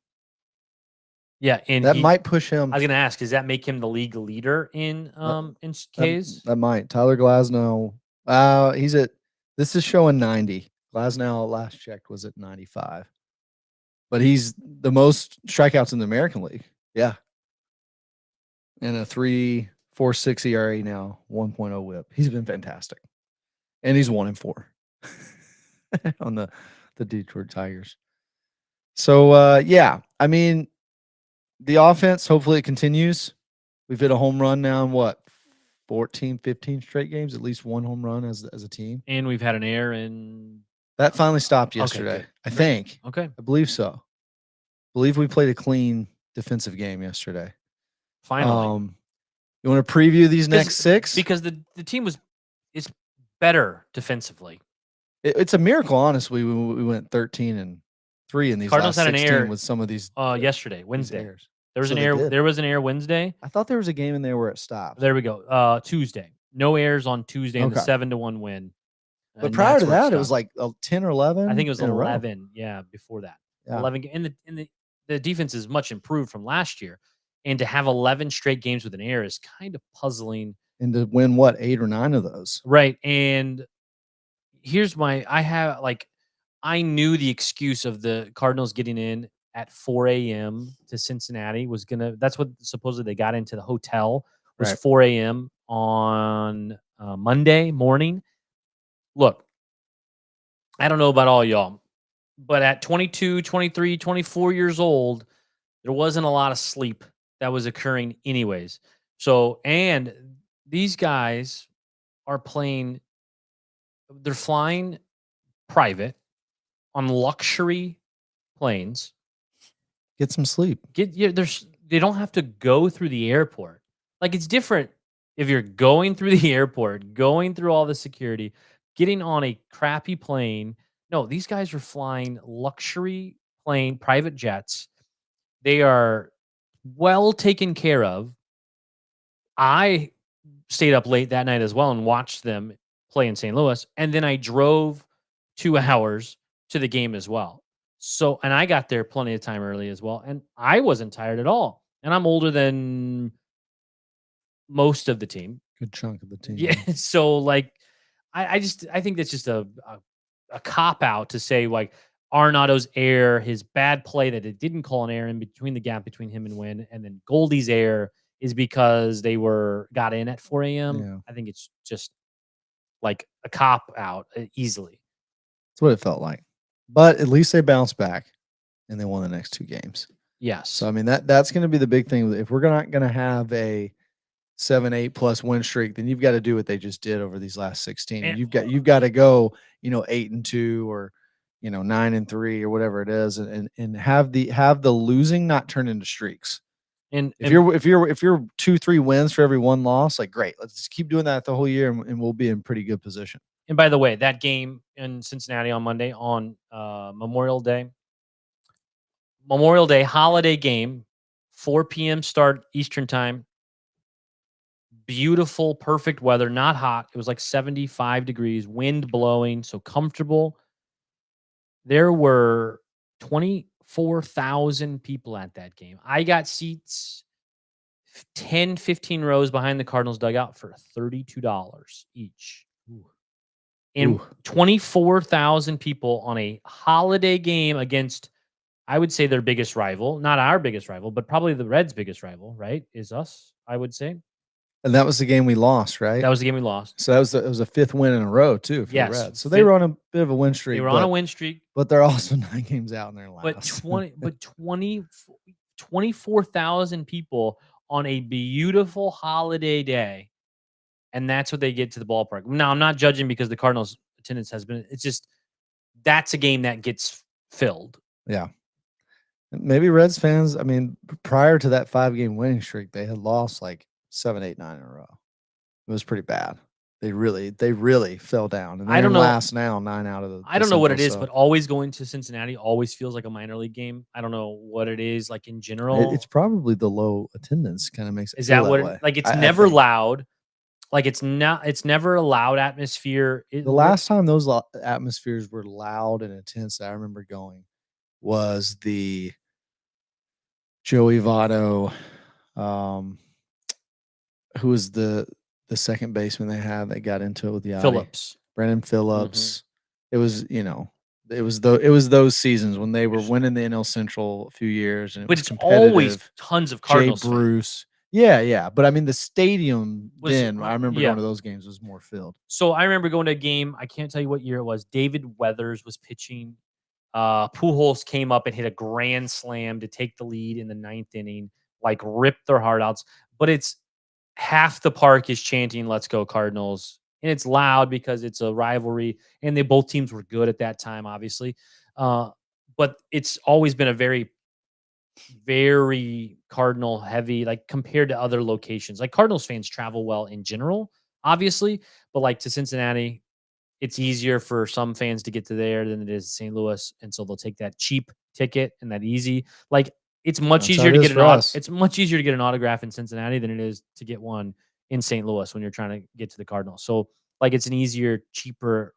Yeah, and that might push him. I was going to ask, does that make him the league leader in Ks? That might. Tyler Glasnow, he's at. This is showing 90. Glasnow last checked was at 95, but he's the most strikeouts in the American League. Yeah, and a 3.46 ERA now, 1.0 WHIP. He's been fantastic, and he's 1-4 on the Detroit Tigers. So yeah, I mean. The offense, hopefully it continues. We've hit a home run now in 14, 15 straight games, at least 1 home run as a team. And we've had an error in. That finally stopped yesterday, okay, I think. Okay. I believe so. I believe we played a clean defensive game yesterday. Finally. You want to preview these next 6? Because the team is better defensively. It's a miracle, honestly. We went 13-3 in these Cardinals last had 16 an error with some of these. Yesterday, Wednesday. There was So an error. There was an error Wednesday. I thought there was a game in there where it stopped. There we go. Tuesday. No errors on Tuesday in the 7-1 win. But prior to that, it was like 10 or 11. I think it was 11. Yeah, before that. Yeah. 11. And the defense is much improved from last year. And to have 11 straight games with an error is kind of puzzling. And to win 8 or 9 of those. Right. And here's I knew the excuse of the Cardinals getting in at 4 a.m. to Cincinnati was that's what supposedly they got into the hotel was 4 a.m. on Monday morning. Look, I don't know about all y'all, but at 22, 23, 24 years old, there wasn't a lot of sleep that was occurring anyways. So, and these guys are they're flying private on luxury planes. Get some sleep. They don't have to go through the airport. Like it's different if you're going through the airport, going through all the security, getting on a crappy plane. No, these guys are flying luxury plane, private jets. They are well taken care of. I stayed up late that night as well and watched them play in St. Louis. And then I drove 2 hours to the game as well. So, and I got there plenty of time early as well. And I wasn't tired at all. And I'm older than most of the team. Good chunk of the team. Yeah. So I think that's just a cop out to say Arenado's error, his bad play that it didn't call an error in between the gap between him and Winn, and then Goldie's error is because they got in at 4 a.m. Yeah. I think it's just like a cop out easily. That's what it felt like. But at least they bounced back and they won the next 2 games. Yes. So I mean that's going to be the big thing. If we're not going to have a 7-8 plus win streak, then you've got to do what they just did over these last 16. And you've got to go 8-2 or 9-3 or whatever it is, and have the losing not turn into streaks. And if you're 2-3 wins for every 1 loss, great, let's just keep doing that the whole year, and we'll be in pretty good position. And by the way, that game in Cincinnati on Monday on Memorial Day holiday game, 4 p.m. start Eastern time. beautiful, perfect weather, not hot. It was like 75 degrees, wind blowing, so comfortable. There were 24,000 people at that game. I got seats 10, 15 rows behind the Cardinals dugout for $32 each. And Ooh. 24,000 people on a holiday game against, I would say, their biggest rival. Not our biggest rival, but probably the Reds' biggest rival, right? Is us, I would say. And that was the game we lost, right? That was the game we lost. So it was a 5th win in a row too for the Yes, Reds. So they were on a bit of a win streak. They were on a win streak. But they're also 9 games out in their last. But 24,000 people on a beautiful holiday day, and that's what they get to the ballpark. Now, I'm not judging because the Cardinals' attendance has been. It's just that's a game that gets filled. Yeah. Maybe Reds fans, I mean, prior to that 5-game winning streak, they had lost like 7, 8, 9 in a row. It was pretty bad. They really fell down. And I don't know. Last now 9 out of the. I don't know what it is, but always going to Cincinnati always feels like a minor league game. I don't know what it is, like in general. It's probably the low attendance kind of makes it. Is feel that what? way. Like it's never loud. Like it's never a loud atmosphere. The last time those atmospheres were loud and intense that I remember going was the Joey Votto, who was the second baseman they had that got into it with the Phillips. Brandon Phillips. It was, it was those seasons when they were winning the NL Central a few years, and it's always tons of Cardinals. Jay Bruce. Yeah. But I mean, the stadium I remember going to those games was more filled. So I remember going to a game. I can't tell you what year it was. David Weathers was pitching. Pujols came up and hit a grand slam to take the lead in the 9th inning, like ripped their heart outs. But it's half the park is chanting "Let's go Cardinals," and it's loud because it's a rivalry, and both teams were good at that time, obviously. But it's always been a very, very Cardinal heavy, like compared to other locations. Like Cardinals fans travel well in general, obviously, but like to Cincinnati, it's easier for some fans to get to there than it is St. Louis, and so they'll take that cheap ticket and that easy. Like it's much easier to get it's much easier to get an autograph in Cincinnati than it is to get one in St. Louis when you're trying to get to the Cardinals. So like it's an easier, cheaper,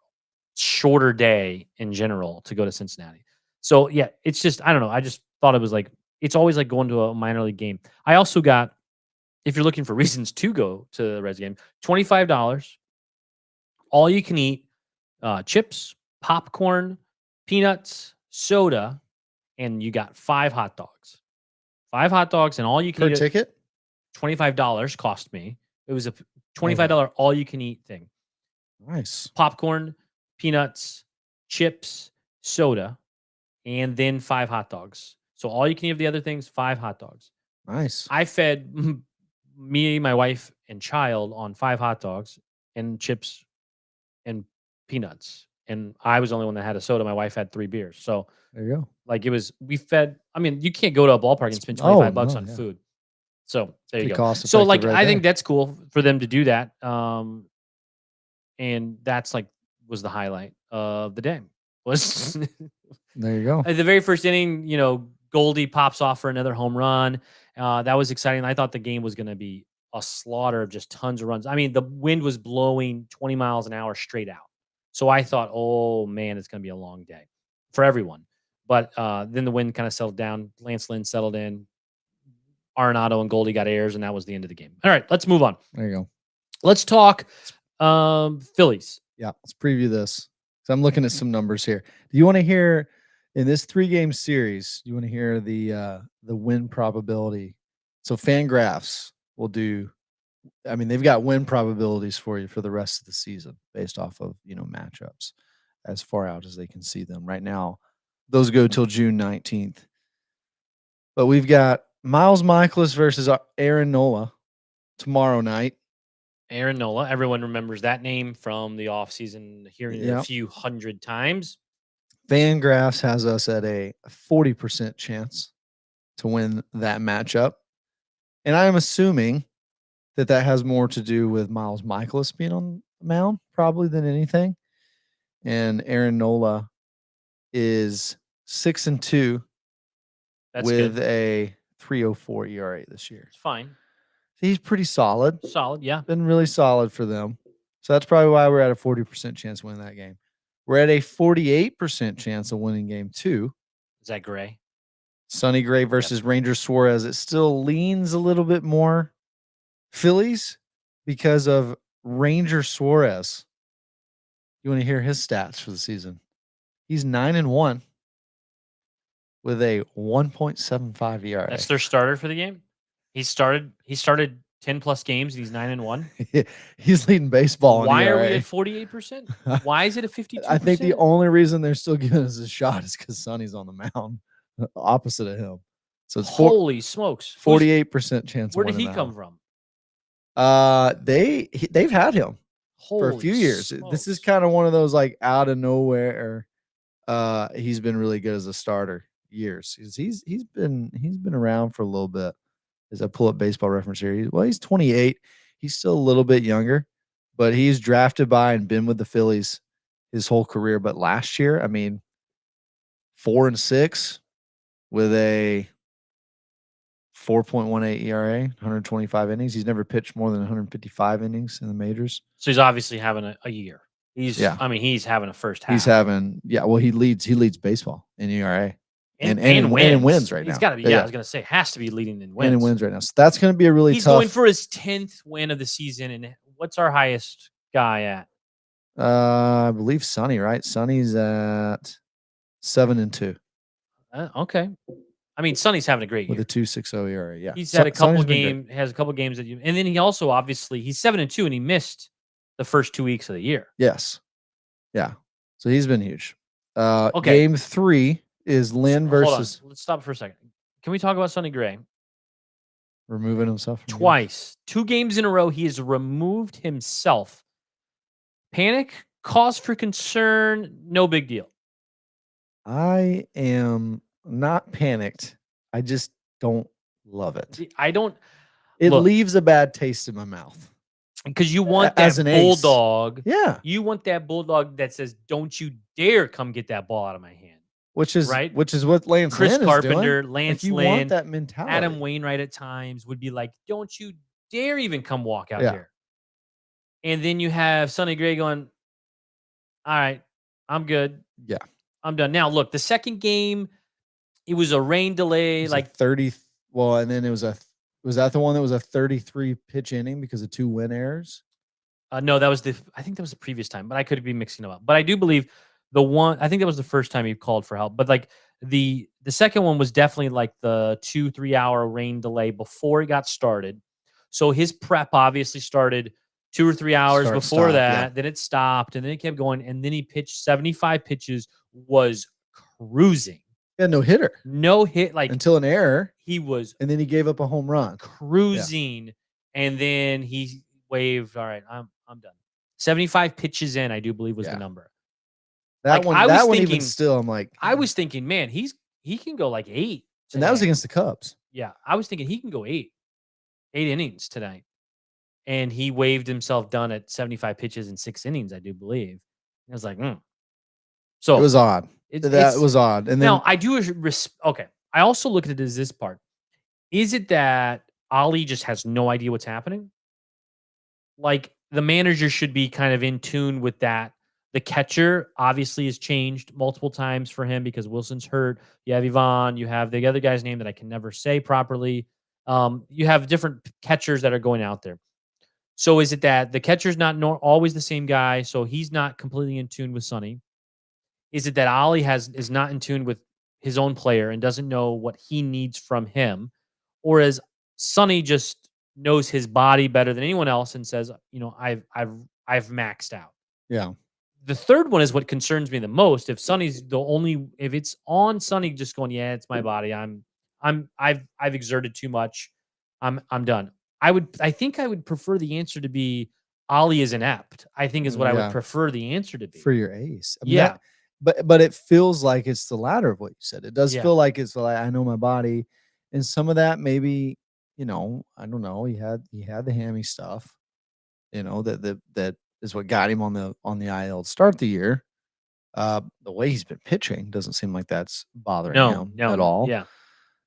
shorter day in general to go to Cincinnati. So yeah, it's just I don't know. I just thought it was like it's always like going to a minor league game. I also got, if you're looking for reasons to go to the Reds game, $25, all you can eat. Chips, popcorn, peanuts, soda, and you got 5 hot dogs. 5 hot dogs, and all you can eat. Per ticket? $25 cost me. It was a $25 all you can eat thing. Nice. Popcorn, peanuts, chips, soda, and then 5 hot dogs. So all you can eat of the other things, 5 hot dogs. Nice. I fed me, my wife, and child on 5 hot dogs and chips and peanuts, and I was the only one that had a soda. My wife had 3 beers. So there you go. Like we fed. I mean, you can't go to a ballpark and spend $25 on food. So there you go. So like, I think that's cool for them to do that. And that's like was the highlight of the day. Was there you go. At the very first inning, Goldie pops off for another home run. That was exciting. I thought the game was going to be a slaughter of just tons of runs. I mean, the wind was blowing 20 miles an hour straight out. So I thought, oh man, it's going to be a long day for everyone. But then the wind kind of settled down. Lance Lynn settled in. Arenado and Goldie got airs, and that was the end of the game. All right, let's move on. There you go. Let's talk Phillies. Yeah, let's preview this. So I'm looking at some numbers here. Do you want to hear in this 3-game series? You want to hear the win probability? So Fangraphs will do. I mean, they've got win probabilities for you for the rest of the season based off of matchups as far out as they can see them right now. Those go till June 19th. But we've got Miles Michaelis versus Aaron Nola tomorrow night. Aaron Nola. Everyone remembers that name from the offseason, hearing it a few hundred times. Fangraphs has us at a 40% chance to win that matchup. And I am assuming that has more to do with Miles Michaelis being on the mound probably than anything. And Aaron Nola is 6-2 with a 3.04 ERA this year. It's fine. He's pretty solid. Solid, yeah. Been really solid for them. So that's probably why we're at a 40% chance of winning that game. We're at a 48% chance of winning game 2. Is that Gray? Sonny Gray versus Ranger Suarez. It still leans a little bit more Phillies because of Ranger Suarez. You want to hear his stats for the season? He's 9-1 with a 1.75 ERA. That's their starter for the game. He started 10+ games and he's 9-1. He's leading baseball. Why are we ERA. at 48%? Why is it a 52%? I think the only reason they're still giving us a shot is because Sonny's on the mound, opposite of him. So it's holy smokes, 48% chance. Where did he come from? They've had him for a few years. Smokes. This is kind of one of those like out of nowhere. He's been really good as a starter years. He's been around for a little bit. As I pull up Baseball Reference here, he's 28. He's still a little bit younger, but he's drafted by and been with the Phillies his whole career. But last year, 4-6 with a 4.18 ERA, 125 innings. He's never pitched more than 155 innings in the majors. So he's obviously having a year. He's having a first half. He leads baseball in ERA. And wins right now. He's got to be. I was going to say, has to be leading in wins. And wins right now. So that's going to be a really tough. He's going for his 10th win of the season. And what's our highest guy at? I believe Sonny, right? Sonny's at 7-2. Okay. Sonny's having a great year with a 2.60 ERA. Yeah, he's had a couple games. Has a couple games and then he also obviously he's 7-2 and he missed the first 2 weeks of the year. Yes. Yeah. So he's been huge. Okay. Game 3 is Lynn versus. Let's stop for a second. Can we talk about Sonny Gray? Removing himself from twice. 2 games in a row, he has removed himself. Panic, cause for concern, no big deal. I am not panicked. I just don't love it. It leaves a bad taste in my mouth. Because you want that bulldog. Yeah. You want that bulldog that says, "Don't you dare come get that ball out of my hand." Which is what Lance Chris Lynn Carpenter, is doing. Lance you Lynn, want that mentality. Adam Wainwright at times would be like, "Don't you dare even come walk out here." And then you have Sonny Gray going, "All right, I'm good. Yeah, I'm done." Now, look, the second game, it was a rain delay, like 30. Well, and then it was that the one that was a 33 pitch inning because of 2 win errors? No, I think that was the previous time, but I could be mixing them up. But I do believe I think that was the first time he called for help. But like the second one was definitely like the 2-3 hour rain delay before it got started. So his prep obviously started 2 or 3 hours before that. Yeah. Then it stopped and then it kept going. And then he pitched 75 pitches, was cruising. Yeah, no hitter. No hit, like until an error. He was, and then he gave up a home run. Cruising, and then he waved. All right, I'm done. 75 pitches in, I do believe was the number. That one even still, I'm like, I was thinking, man, he can go like 8 today. And that was against the Cubs. Yeah, I was thinking he can go 8 innings tonight, and he waved himself done at 75 pitches in 6 innings, I do believe. I was like, So it was odd. That was odd. And then now I do okay. I also look at it as this part. Is it that Ali just has no idea what's happening? Like the manager should be kind of in tune with that. The catcher obviously has changed multiple times for him because Wilson's hurt. You have Ivan. You have the other guy's name that I can never say properly. You have different catchers that are going out there. So is it that the catcher's not always the same guy, so he's not completely in tune with Sonny? Is it that Ali is not in tune with his own player and doesn't know what he needs from him? Or is Sonny just knows his body better than anyone else and says, I've maxed out? Yeah. The third one is what concerns me the most. If it's on Sonny just going, yeah, it's my body. I've exerted too much. I'm done. I think I would prefer the answer to be Ali is inept. I think is what I would prefer the answer to be. For your ace. But it feels like it's the latter of what you said. It does feel like it's like, I know my body. And some of that maybe, I don't know. He had the hammy stuff, that is what got him on the IL to start the year. The way he's been pitching doesn't seem like that's bothering him at all. Yeah.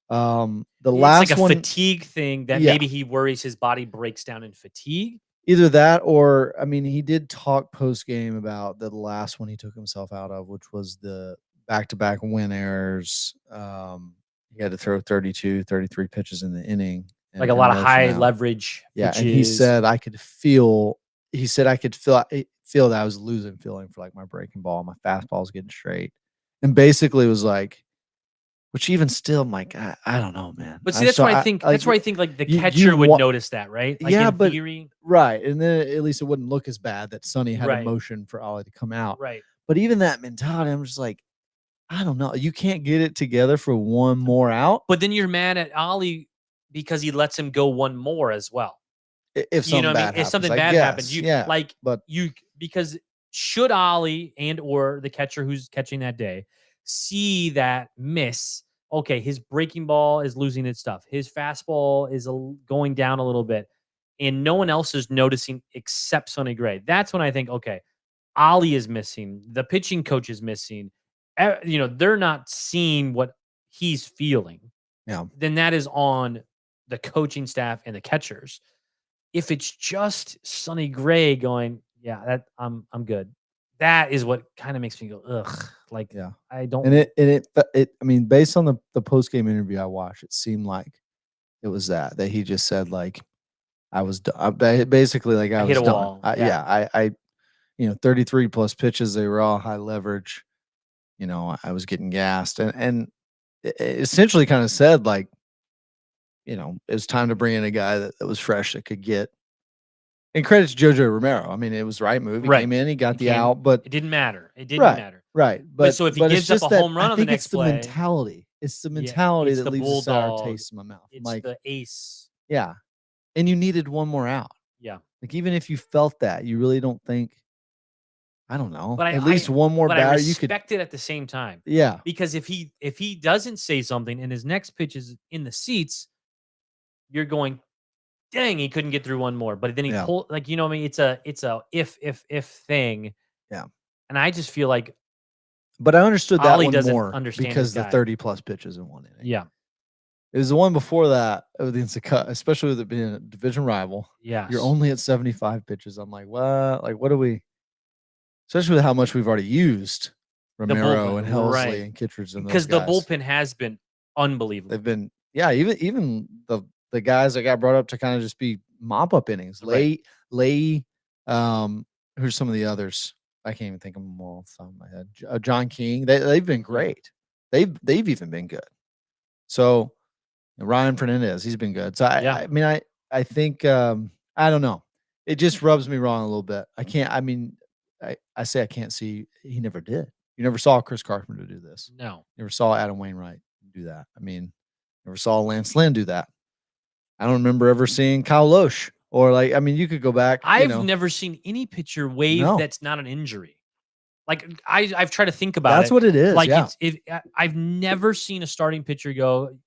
The It's last like a one, fatigue thing that yeah. maybe he worries his body breaks down in fatigue. Either that or, I mean, he did talk post game about the last one he took himself out of, which was the back-to-back Winn errors. He had to throw 32, 33 pitches in the inning Like a and lot of motion high out. leverage Yeah, pitches. and he said I could feel that I was losing feeling for like my breaking ball, my fastball was getting straight. And basically it was like, which even still, I'm like, I don't know, man. But see, that's why I think like, that's why I think like the you catcher would wa- notice that, right? Like Yeah, in but theory. right, and then at least it wouldn't look as bad that Sonny had a Right. motion for Ollie to come out. Right. But even that mentality, I'm just like, I don't know. You can't get it together for one more out But then you're mad at Ollie because he lets him go one more as well. if You know something what I mean? bad If happens. something I bad happens, guess, you yeah, like but you because should Ollie and or the catcher who's catching that day see that miss, okay, his breaking ball is losing its stuff. His fastball is going down a little bit, and no one else is noticing except Sonny Gray. That's when I think, okay, Ollie is missing. The pitching coach is missing. They're not seeing what he's feeling. yeah. Then that is on the coaching staff and the catchers. If it's just Sonny Gray going, yeah, that I'm good. That is what kind of makes me go, ugh. Like, Yeah. I don't. And it I mean, based on the post game interview I watched, it seemed like it was that he just said like I was basically like I hit was a done. wall. I 33 plus pitches, they were all high leverage. I was getting gassed and it essentially kind of said like, it was time to bring in a guy that was fresh that could get. And credit to Jojo Romero. I mean, it was the right move. He Right. came in, he got He the came- out, but It didn't matter. It didn't right, matter. right. But so if he it's gives up just a that home run I on the think next it's the play, mentality. It's the yeah, mentality it's that the leaves a sour bulldog. taste in my mouth. It's Like, the ace. yeah. And you needed one more out. Yeah. Like, even if you felt that, you really don't think, I don't know, But at least one more but I batter you could. respect it at the same time. Yeah. Because if he doesn't say something and his next pitch is in the seats, you're going, dang, he couldn't get through one more. But then he Yeah. pulled, like, you know what I mean? It's a if thing. Yeah. And I just feel like But I understood that Ollie one doesn't more understand because his the guy. 30 plus pitches in one inning. Yeah. It was the one before that against the cut, especially with it being a division rival. Yes. You're only at 75 pitches. I'm like, what? Like, what do we? Especially with how much we've already used Romero bullpen, and Helsley right. and Kittredge and those Because the guys. bullpen has been unbelievable. They've been, yeah, even the guys that got brought up to kind of just be mop up innings. Right. Lay, who's some of the others? I can't even think of them all off the top of my head. John King. They've been great. They've even been good. So Ryan Fernandez, he's been good. So I mean, I think I don't know. It just rubs me wrong a little bit. I can't. I mean, I say I can't see. He never did. You never saw Chris Carpenter do this. No. Never saw Adam Wainwright do that. I mean, never saw Lance Lynn do that. I don't remember ever seeing Kyle Loesch or like. I mean, you could go back. I've never seen any pitcher wave that's not an injury. Like I've tried to think about That's what it is. Like yeah. I've never seen a starting pitcher go,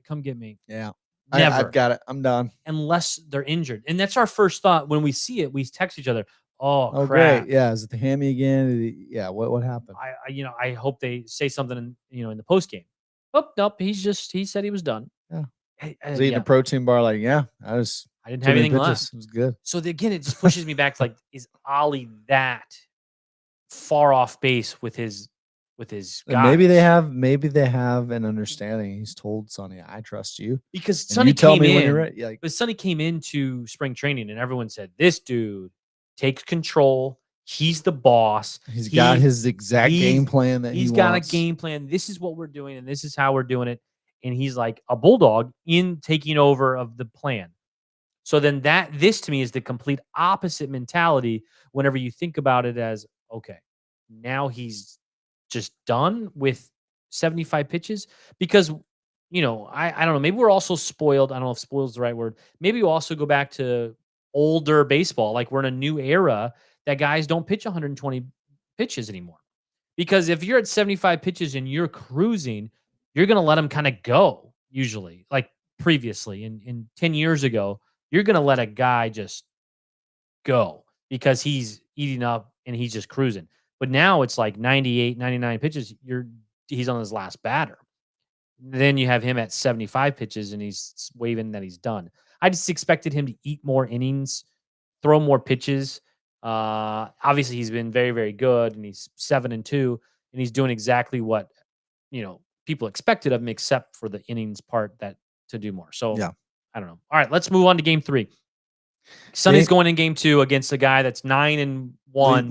come get me. Yeah. Never. I've got it. I'm done. Unless they're injured. And that's our first thought when we see it. We text each other. Oh, crap. Great. Yeah. Is it the hammy again? Yeah. What happened? I hope they say something in the post game. Oh, nope. He said he was done. Yeah. Hey, I was eating a protein bar. Like, yeah, I didn't have anything left. It was good. So again, it just pushes me back to like, is Ollie that far off base with his guys? Maybe they have an understanding. He's told Sonny, I trust you. Because And Sonny you tell came me in, when you're ready. Like, but Sonny came into spring training and everyone said, this dude takes control. He's the boss. he's got his exact game plan that he's he got wants. a game plan. This is what we're doing, and this is how we're doing it. And he's like a bulldog in taking over of the plan. So then this to me is the complete opposite mentality whenever you think about it as, okay, now he's just done with 75 pitches because, I don't know, maybe we're also spoiled. I don't know if spoiled is the right word. Maybe we also go back to older baseball. Like we're in a new era that guys don't pitch 120 pitches anymore. Because if you're at 75 pitches and you're cruising, you're going to let them kind of go usually. Like previously in 10 years ago, you're going to let a guy just go because he's eating up and he's just cruising. But now it's like 98, 99 pitches. He's on his last batter. then you have him at 75 pitches and he's waving that he's done. I just expected him to eat more innings, throw more pitches. Obviously, he's been very, very good, and he's 7-2, and he's doing exactly what people expected of him, except for the innings part that to do more. So Yeah. I don't know. All right, let's move on to game 3. Sonny's going in game 2 against a guy that's 9-1,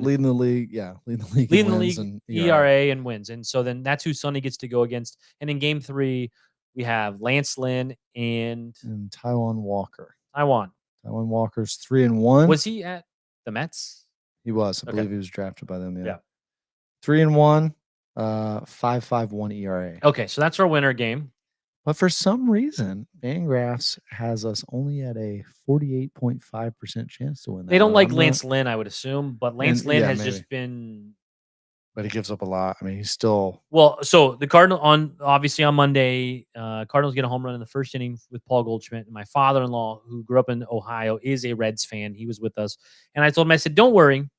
leading the league. Yeah, leading the league, leading the wins league and ERA and wins. And so then that's who Sonny gets to go against. And in game 3, we have Lance Lynn and Taiwan Walker. Taiwan Walker's 3-1. Was he at the Mets? He was. I Okay. believe he was drafted by them. Yeah. 3-1, 5.51 ERA. Okay, so that's our winner game. But for some reason, Fangraphs has us only at a 48.5% chance to win that. They don't one. like I'm Lance Lynn, I would assume, but Lance Lynn has just been. But he gives up a lot. I mean, he's still. Well, so the obviously on Monday, Cardinals get a home run in the first inning with Paul Goldschmidt. And my father-in-law, who grew up in Ohio, is a Reds fan. He was with us, and I told him, I said, "Don't worry,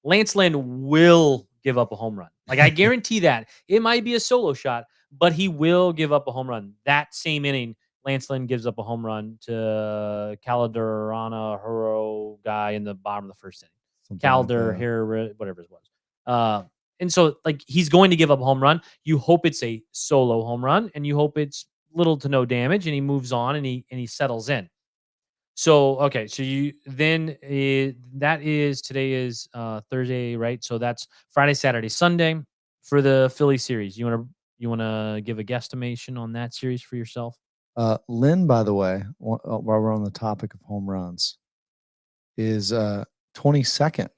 Lance Lynn will give up a home run. Like I guarantee that it might be a solo shot, but he will give up a home run." That same inning, Lance Lynn gives up a home run to Calderana Hero guy in the bottom of the first inning. Calder, here, whatever it was. And so, like, he's going to give up a home run. You hope it's a solo home run, and you hope it's little to no damage, and he moves on and he settles in. So, okay, so today is Thursday, right? So that's Friday, Saturday, Sunday for the Philly series. You want to give a guesstimation on that series for yourself? Lynn, by the way, while we're on the topic of home runs, is 22nd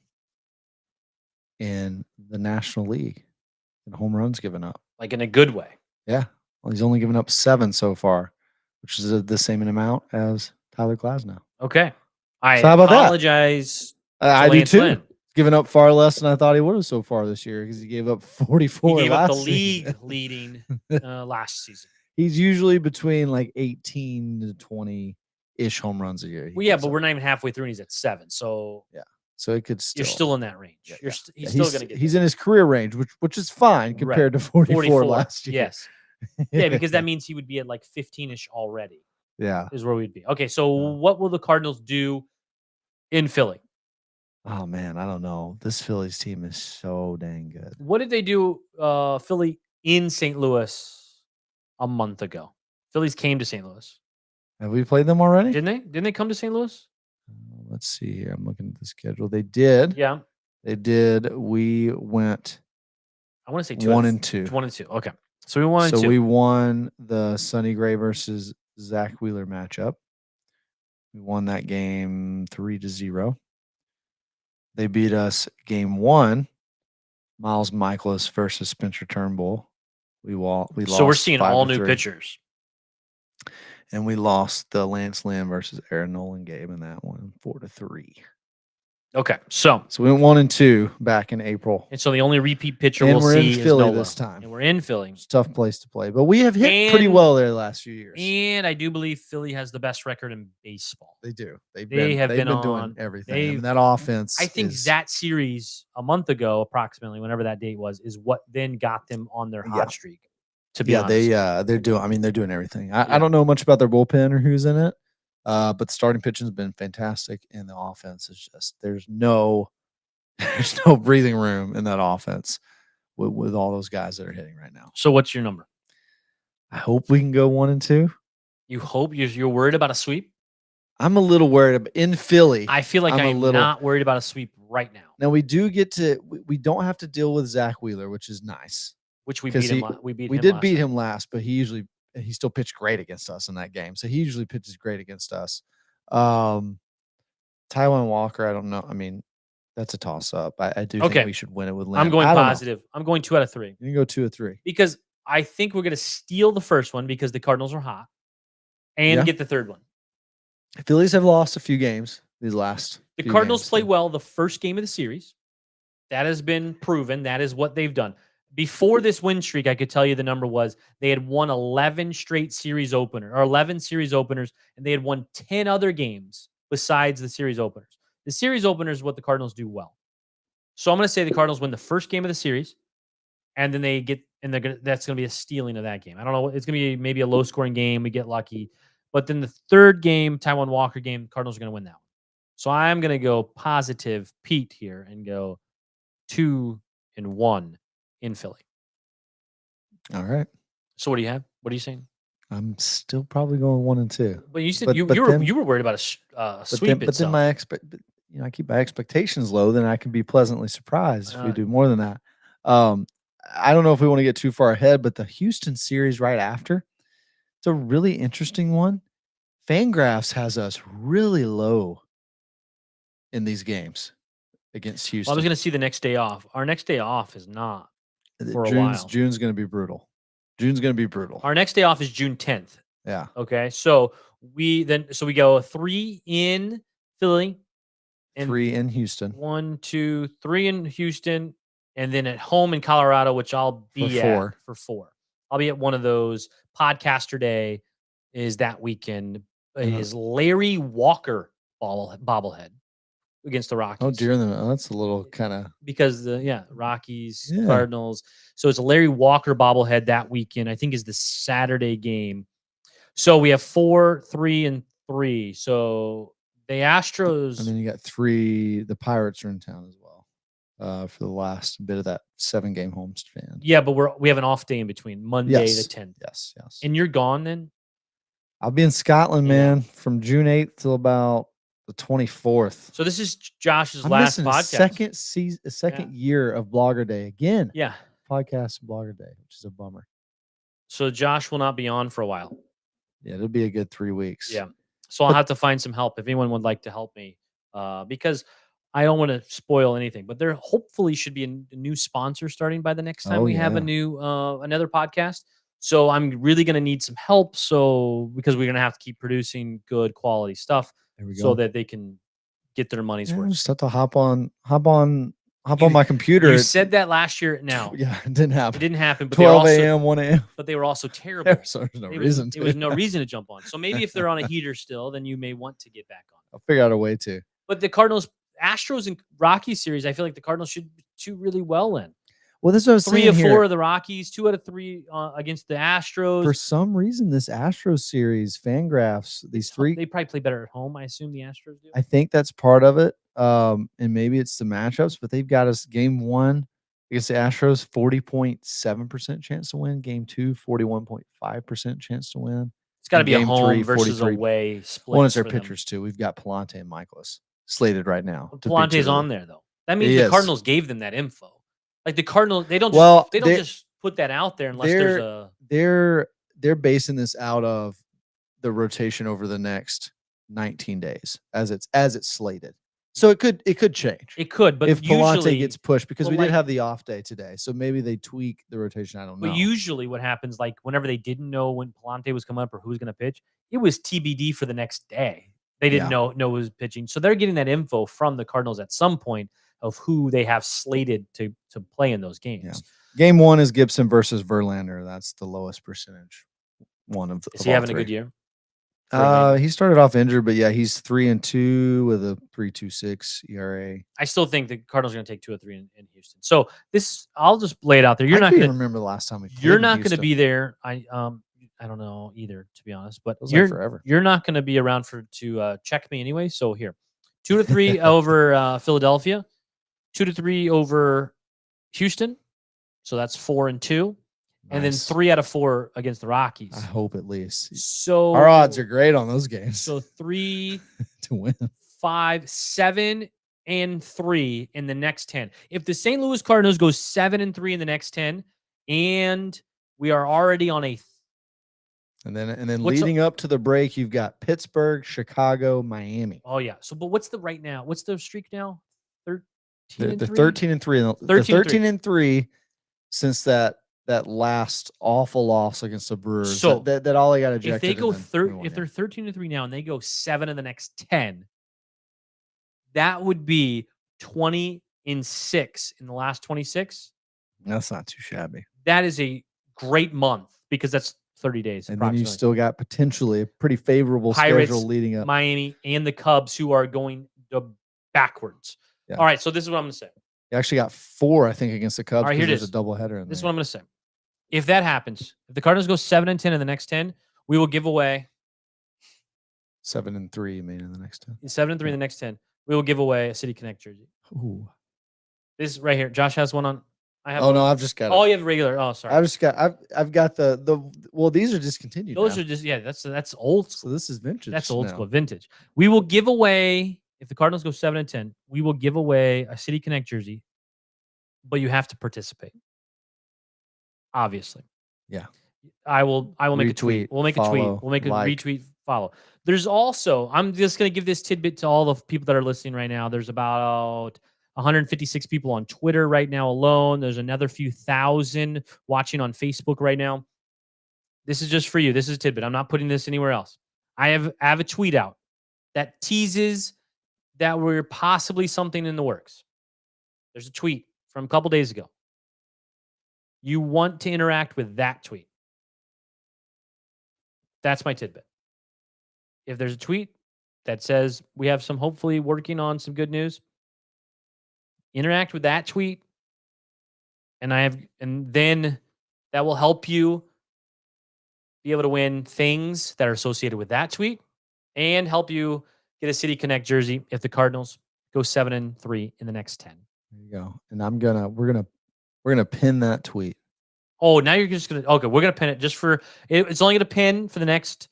in the National League in home runs given up. Like in a good way. Yeah. Well, he's only given up 7 so far, which is the same amount as Tyler Glasnow. Okay. I So how about that? apologize. I do Lance too. Lynn. Given up far less than I thought he would have so far this year because he gave up 44 He gave last up the league season. leading last season. He's usually between like 18 to 20-ish home runs a year. Well, yeah, but we're not even halfway through and he's at 7. So yeah. So it could still. You're still in that range. Yeah, He's still going to get. He's in his career range, which is fine compared to 44 last year. Yes. Yeah, because that means he would be at like 15-ish already. Yeah. Is where we'd be. Okay, so what will the Cardinals do in Philly? Oh man, I don't know. This Phillies team is so dang good. What did they do, Philly in St. Louis a month ago? Phillies came to St. Louis. Have we played them already? Didn't they? Didn't they come to St. Louis? Let's see here. I'm looking at the schedule. They did. Yeah. They did. We went. I want to say 1 and 2. 1 and 2. Okay. So we won. So we won the Sonny Gray versus Zach Wheeler matchup. We won that game 3-0. They beat us game 1, Miles Michaelis versus Spencer Turnbull. We lost. So we're seeing all new 5-3. pitchers. And we lost the Lance Lynn versus Aaron Nolan game in that one, 4-3. Okay, so we went 1 and 2 back in April. And so the only repeat pitcher and we'll we're see in Philly is Nola. this time. And we're in Philly. It's a tough place to play, but we have hit pretty well there the last few years. And I do believe Philly has the best record in baseball. They do. They've been doing everything. I mean, that offense. I think that series a month ago, approximately, whenever that date was, is what then got them on their hot streak. To be honest, they're doing. I mean, they're doing everything. I don't know much about their bullpen or who's in it, but the starting pitching has been fantastic, and the offense is just there's no breathing room in that offense with all those guys that are hitting right now. So, what's your number? I hope we can go 1 and 2. You hope you're worried about a sweep? I'm a little worried in Philly. I feel like I'm not worried about a sweep right now. Now we do get to. We don't have to deal with Zach Wheeler, which is nice. Which we beat him. We did beat him last, but he still pitched great against us in that game. So he usually pitches great against us. Taiwan Walker, I don't know. I mean, that's a toss up. I do think we should win it with Lynn. I'm going positive. I'm going 2 out of 3. You can go 2 or 3 because I think we're going to steal the first one because the Cardinals are hot, and get the third one. Phillies have lost a few games these last. The Cardinals play well the first game of the series. That has been proven. That is what they've done. Before this win streak, I could tell you the number was they had won 11 straight series openers, or 11 series openers, and they had won 10 other games besides the series openers. The series openers is what the Cardinals do well. So I'm going to say the Cardinals win the first game of the series, and then they and that's gonna be a stealing of that game. I don't know. It's gonna be maybe a low scoring game. We get lucky, but then the third game, Taiwan Walker game, Cardinals are gonna win that one. So I'm gonna go positive Pete here and go 2-1 in Philly. All right. So what do you have? What are you saying? I'm still probably going 1-2. But you said But you were worried about a sweep But then I keep my expectations low. Then I can be pleasantly surprised if we do more than that. I don't know if we want to get too far ahead, but the Houston series right after, it's a really interesting one. Fangraphs has us really low in these games against Houston. Well, I was going to see the next day off. Our next day off is not for a while. June's going to be brutal. June's going to be brutal. Our next day off is June 10th. Yeah. Okay. So we go 3 in Philly and 3 in Houston. 1, 2, 3 in Houston, and then at home in Colorado, which I'll be at for 4. I'll be at one of those. Podcaster Day is that weekend. It is Larry Walker bobblehead against the Rockies. Oh, dear. That's a little kind of because Rockies, Cardinals. So it's a Larry Walker bobblehead that weekend. I think is the Saturday game. So we have 4, 3, and 3. So the Astros, and then you got 3. The Pirates are in town as well for the last bit of that 7-game homestand. Yeah, but we have an off day in between Monday the 10th. Yes. And you're gone then? I'll be in Scotland, man, from June 8th till about the 24th. So this is Josh's last podcast. Second year of Blogger Day again. Yeah. Podcast Blogger Day, which is a bummer. So Josh will not be on for a while. Yeah, it'll be a good 3 weeks. Yeah. So I'll have to find some help if anyone would like to help me because I don't want to spoil anything. But there hopefully should be a new sponsor starting by the next time we have a new another podcast. So I'm really going to need some help. So because we're going to have to keep producing good quality stuff so that they can get their money's worth. Just have to hop on my computer. You said that last year. Now, yeah, it didn't happen. But 12 a.m., 1 a.m. But they were also terrible. So there's no reason. It was no reason to jump on. So maybe if they're on a heater still, then you may want to get back on. I'll figure out a way to. But the Cardinals, Astros, and Rockies series, I feel like the Cardinals should do really well in. Well, this is what I was saying 3 of 4 of the Rockies, 2 out of 3 against the Astros. For some reason, this Astros series, Fangraphs, these 3, they probably play better at home. I assume the Astros do. I think that's part of it. And maybe it's the matchups, but they've got us game 1 against the Astros, 40.7% chance to win. Game 2, 41.5% chance to win. It's got to be a home versus away split. One is their pitchers too. We've got Palante and Michaelis slated right now. Palante's on there though. That means the Cardinals gave them that info. Like the Cardinals, they don't just put that out there unless there's a. They're basing this out of the rotation over the next 19 days as it's slated. So it could change. It could, but if Palante gets pushed, because we did have the off day today, so maybe they tweak the rotation. I don't know. But usually, what happens, like whenever they didn't know when Palante was coming up or who was going to pitch, it was TBD for the next day. They didn't know who was pitching, so they're getting that info from the Cardinals at some point of who they have slated to play in those games. Yeah. Game 1 is Gibson versus Verlander. That's the lowest percentage. Is he having a good year? He started off injured, but yeah, he's 3-2 with a 3.26 ERA. I still think the Cardinals are going to take 2 or 3 in Houston. So I'll just lay it out there. You're not going to remember the last time we played. You're not going to be there. I don't know either, to be honest. But forever. You're not going to be around to check me anyway. So here, 2-3 over Philadelphia, 2-3 over Houston. So that's 4-2. And then 3 out of 4 against the Rockies. I hope at least. So our odds are great on those games. So 3 to win, 5, 7, and 3 in the next 10. If the St. Louis Cardinals go 7-3 in the next 10, and we are already on a, and then leading up to the break, you've got Pittsburgh, Chicago, Miami. Oh yeah. So, but what's the streak now? 13. They're 13-3. 13-3 since that last awful loss against the Brewers. So that all they got ejected. If they go if they're 13-3 now and they go 7 in the next 10, that would be 20-6 in the last 26. That's not too shabby. That is a great month because that's 30 days. And then you still got potentially a pretty favorable schedule leading up. Miami and the Cubs, who are going backwards. Yeah. All right, so this is what I'm going to say. You actually got 4, I think, against the Cubs. All right, here it is. There's a doubleheader in there. This is what I'm going to say. If that happens, if the Cardinals go 7-10 in the next 10, we will give away 7-3. You mean in the next 10? 7-3 in the next 10. We will give away a City Connect jersey. Ooh. This right here. Josh has one on. I have. Oh one. no, I've just got Oh, it. you have regular. Oh, sorry. I've got the well, these are discontinued. Those now. are just that's old school. So this is vintage. That's old now. school, vintage. We will give away, if the Cardinals go 7-10, we will give away a City Connect jersey, but you have to participate. Obviously. Yeah. I will make a tweet. We'll make a tweet. We'll make a retweet, follow. There's also, I'm just going to give this tidbit to all the people that are listening right now. There's about 156 people on Twitter right now alone. There's another few thousand watching on Facebook right now. This is just for you. This is a tidbit. I'm not putting this anywhere else. I have a tweet out that teases that we're possibly something in the works. There's a tweet from a couple days ago. You want to interact with that tweet. That's my tidbit. If there's a tweet that says we have some, hopefully working on some good news, interact with that tweet. And then that will help you be able to win things that are associated with that tweet and help you get a City Connect jersey if the Cardinals go 7-3 in the next 10. There you go. And we're gonna pin that tweet. Oh, now you're just gonna we're gonna pin it just for it's only gonna pin for the next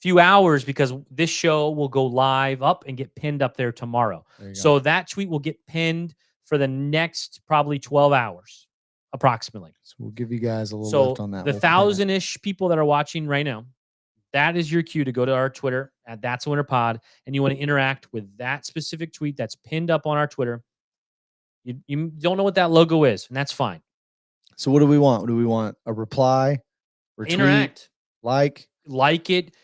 few hours because this show will go live up and get pinned up there tomorrow. So that tweet will get pinned for the next probably 12 hours, approximately. So we'll give you guys a little lift on that. The 1,000-ish people that are watching right now, that is your cue to go to our Twitter at That's a Winner Pod, and you want to interact with that specific tweet that's pinned up on our Twitter. You don't know what that logo is, and that's fine. So what do we want? Do we want a reply, retweet, interact, like it,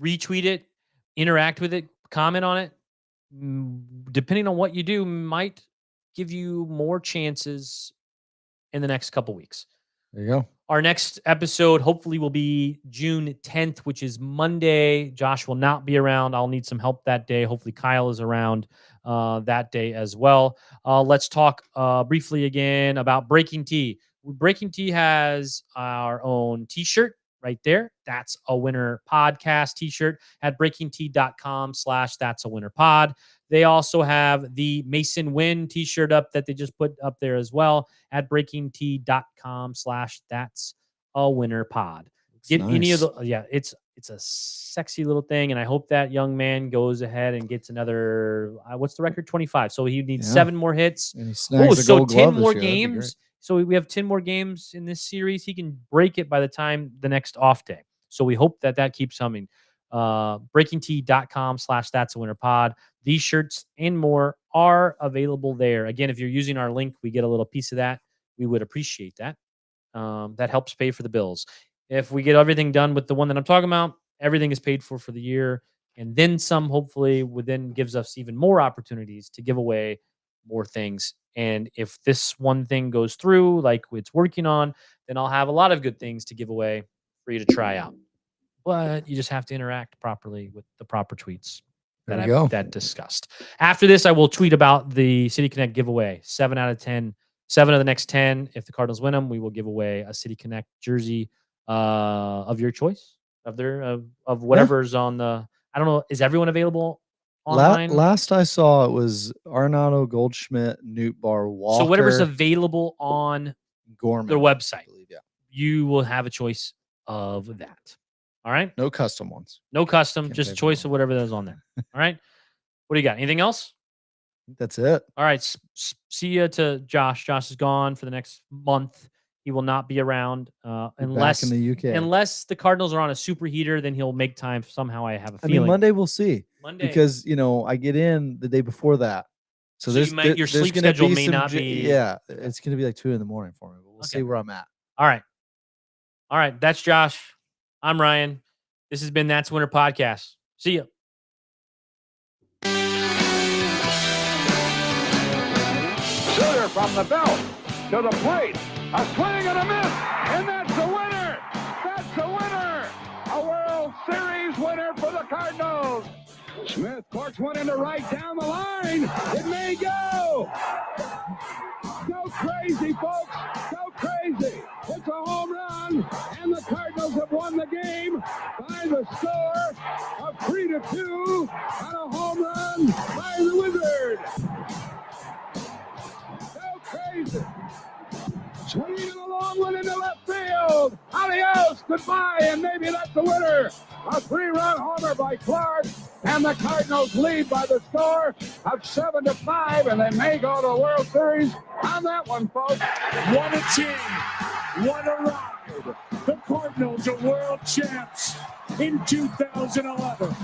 retweet it, interact with it, comment on it? Depending on what you do, might give you more chances in the next couple weeks. There you go. Our next episode hopefully will be June 10th, which is Monday. Josh will not be around. I'll need some help that day. Hopefully Kyle is around that day as well. Let's talk briefly again about Breaking Tea. Breaking Tea has our own t-shirt right there. That's a Winner Podcast t-shirt at breakingtea.com/that's a winner pod. They also have the Mason Winn t-shirt up that they just put up there as well at breakingtea.com/that's a winner pod. Get nice. Any of the, it's a sexy little thing. And I hope that young man goes ahead and gets another, what's the record? 25. So he needs 7 more hits. So 10 more games. So we have 10 more games in this series. He can break it by the time the next off day. So we hope that keeps coming. breakingtea.com/that's a winner pod. These shirts and more are available there. Again, if you're using our link, we get a little piece of that. We would appreciate that. That helps pay for the bills. If we get everything done with the one that I'm talking about, everything is paid for the year. And then some, hopefully, then gives us even more opportunities to give away more things. And if this one thing goes through like it's working on, then I'll have a lot of good things to give away for you to try out. But you just have to interact properly with the proper tweets that discussed. After this, I will tweet about the City Connect giveaway. 7 out of 10. 7 of the next 10. If the Cardinals win them, we will give away a City Connect jersey of your choice, of whatever's on the. I don't know. Is everyone available online? Last I saw, it was Arenado, Goldschmidt, Newtbar, Walker. So whatever's available on Gorman, their website, I believe, you will have a choice of that. All right. No custom ones. No custom, just a choice of whatever that is on there. All right. What do you got? Anything else? That's it. All right. See you to Josh. Josh is gone for the next month. He will not be around unless back in the UK. Unless the Cardinals are on a super heater, then he'll make time somehow. I have a feeling. I mean, Monday we'll see. Monday, because I get in the day before that, so your sleep schedule may not be. Yeah, it's going to be like 2 a.m. for me, but we'll see where I'm at. All right. That's Josh. I'm Ryan. This has been That's Winner Podcast. See ya. Sugar from the belt to the plate. A swing and a miss, and that's a winner. That's a winner. A World Series winner for the Cardinals. Smith corks one into right down the line. It may go. Go crazy, folks. Go crazy. It's a home run. score of 3-2 and a home run by the Wizard. So crazy. Swinging a long one into left field. Adios, goodbye, and maybe that's the winner. A 3-run homer by Clark, and the Cardinals lead by the score of 7-5, and they may go to the World Series on that one, folks. What a team. What a ride. The Cardinals are world champs in 2011.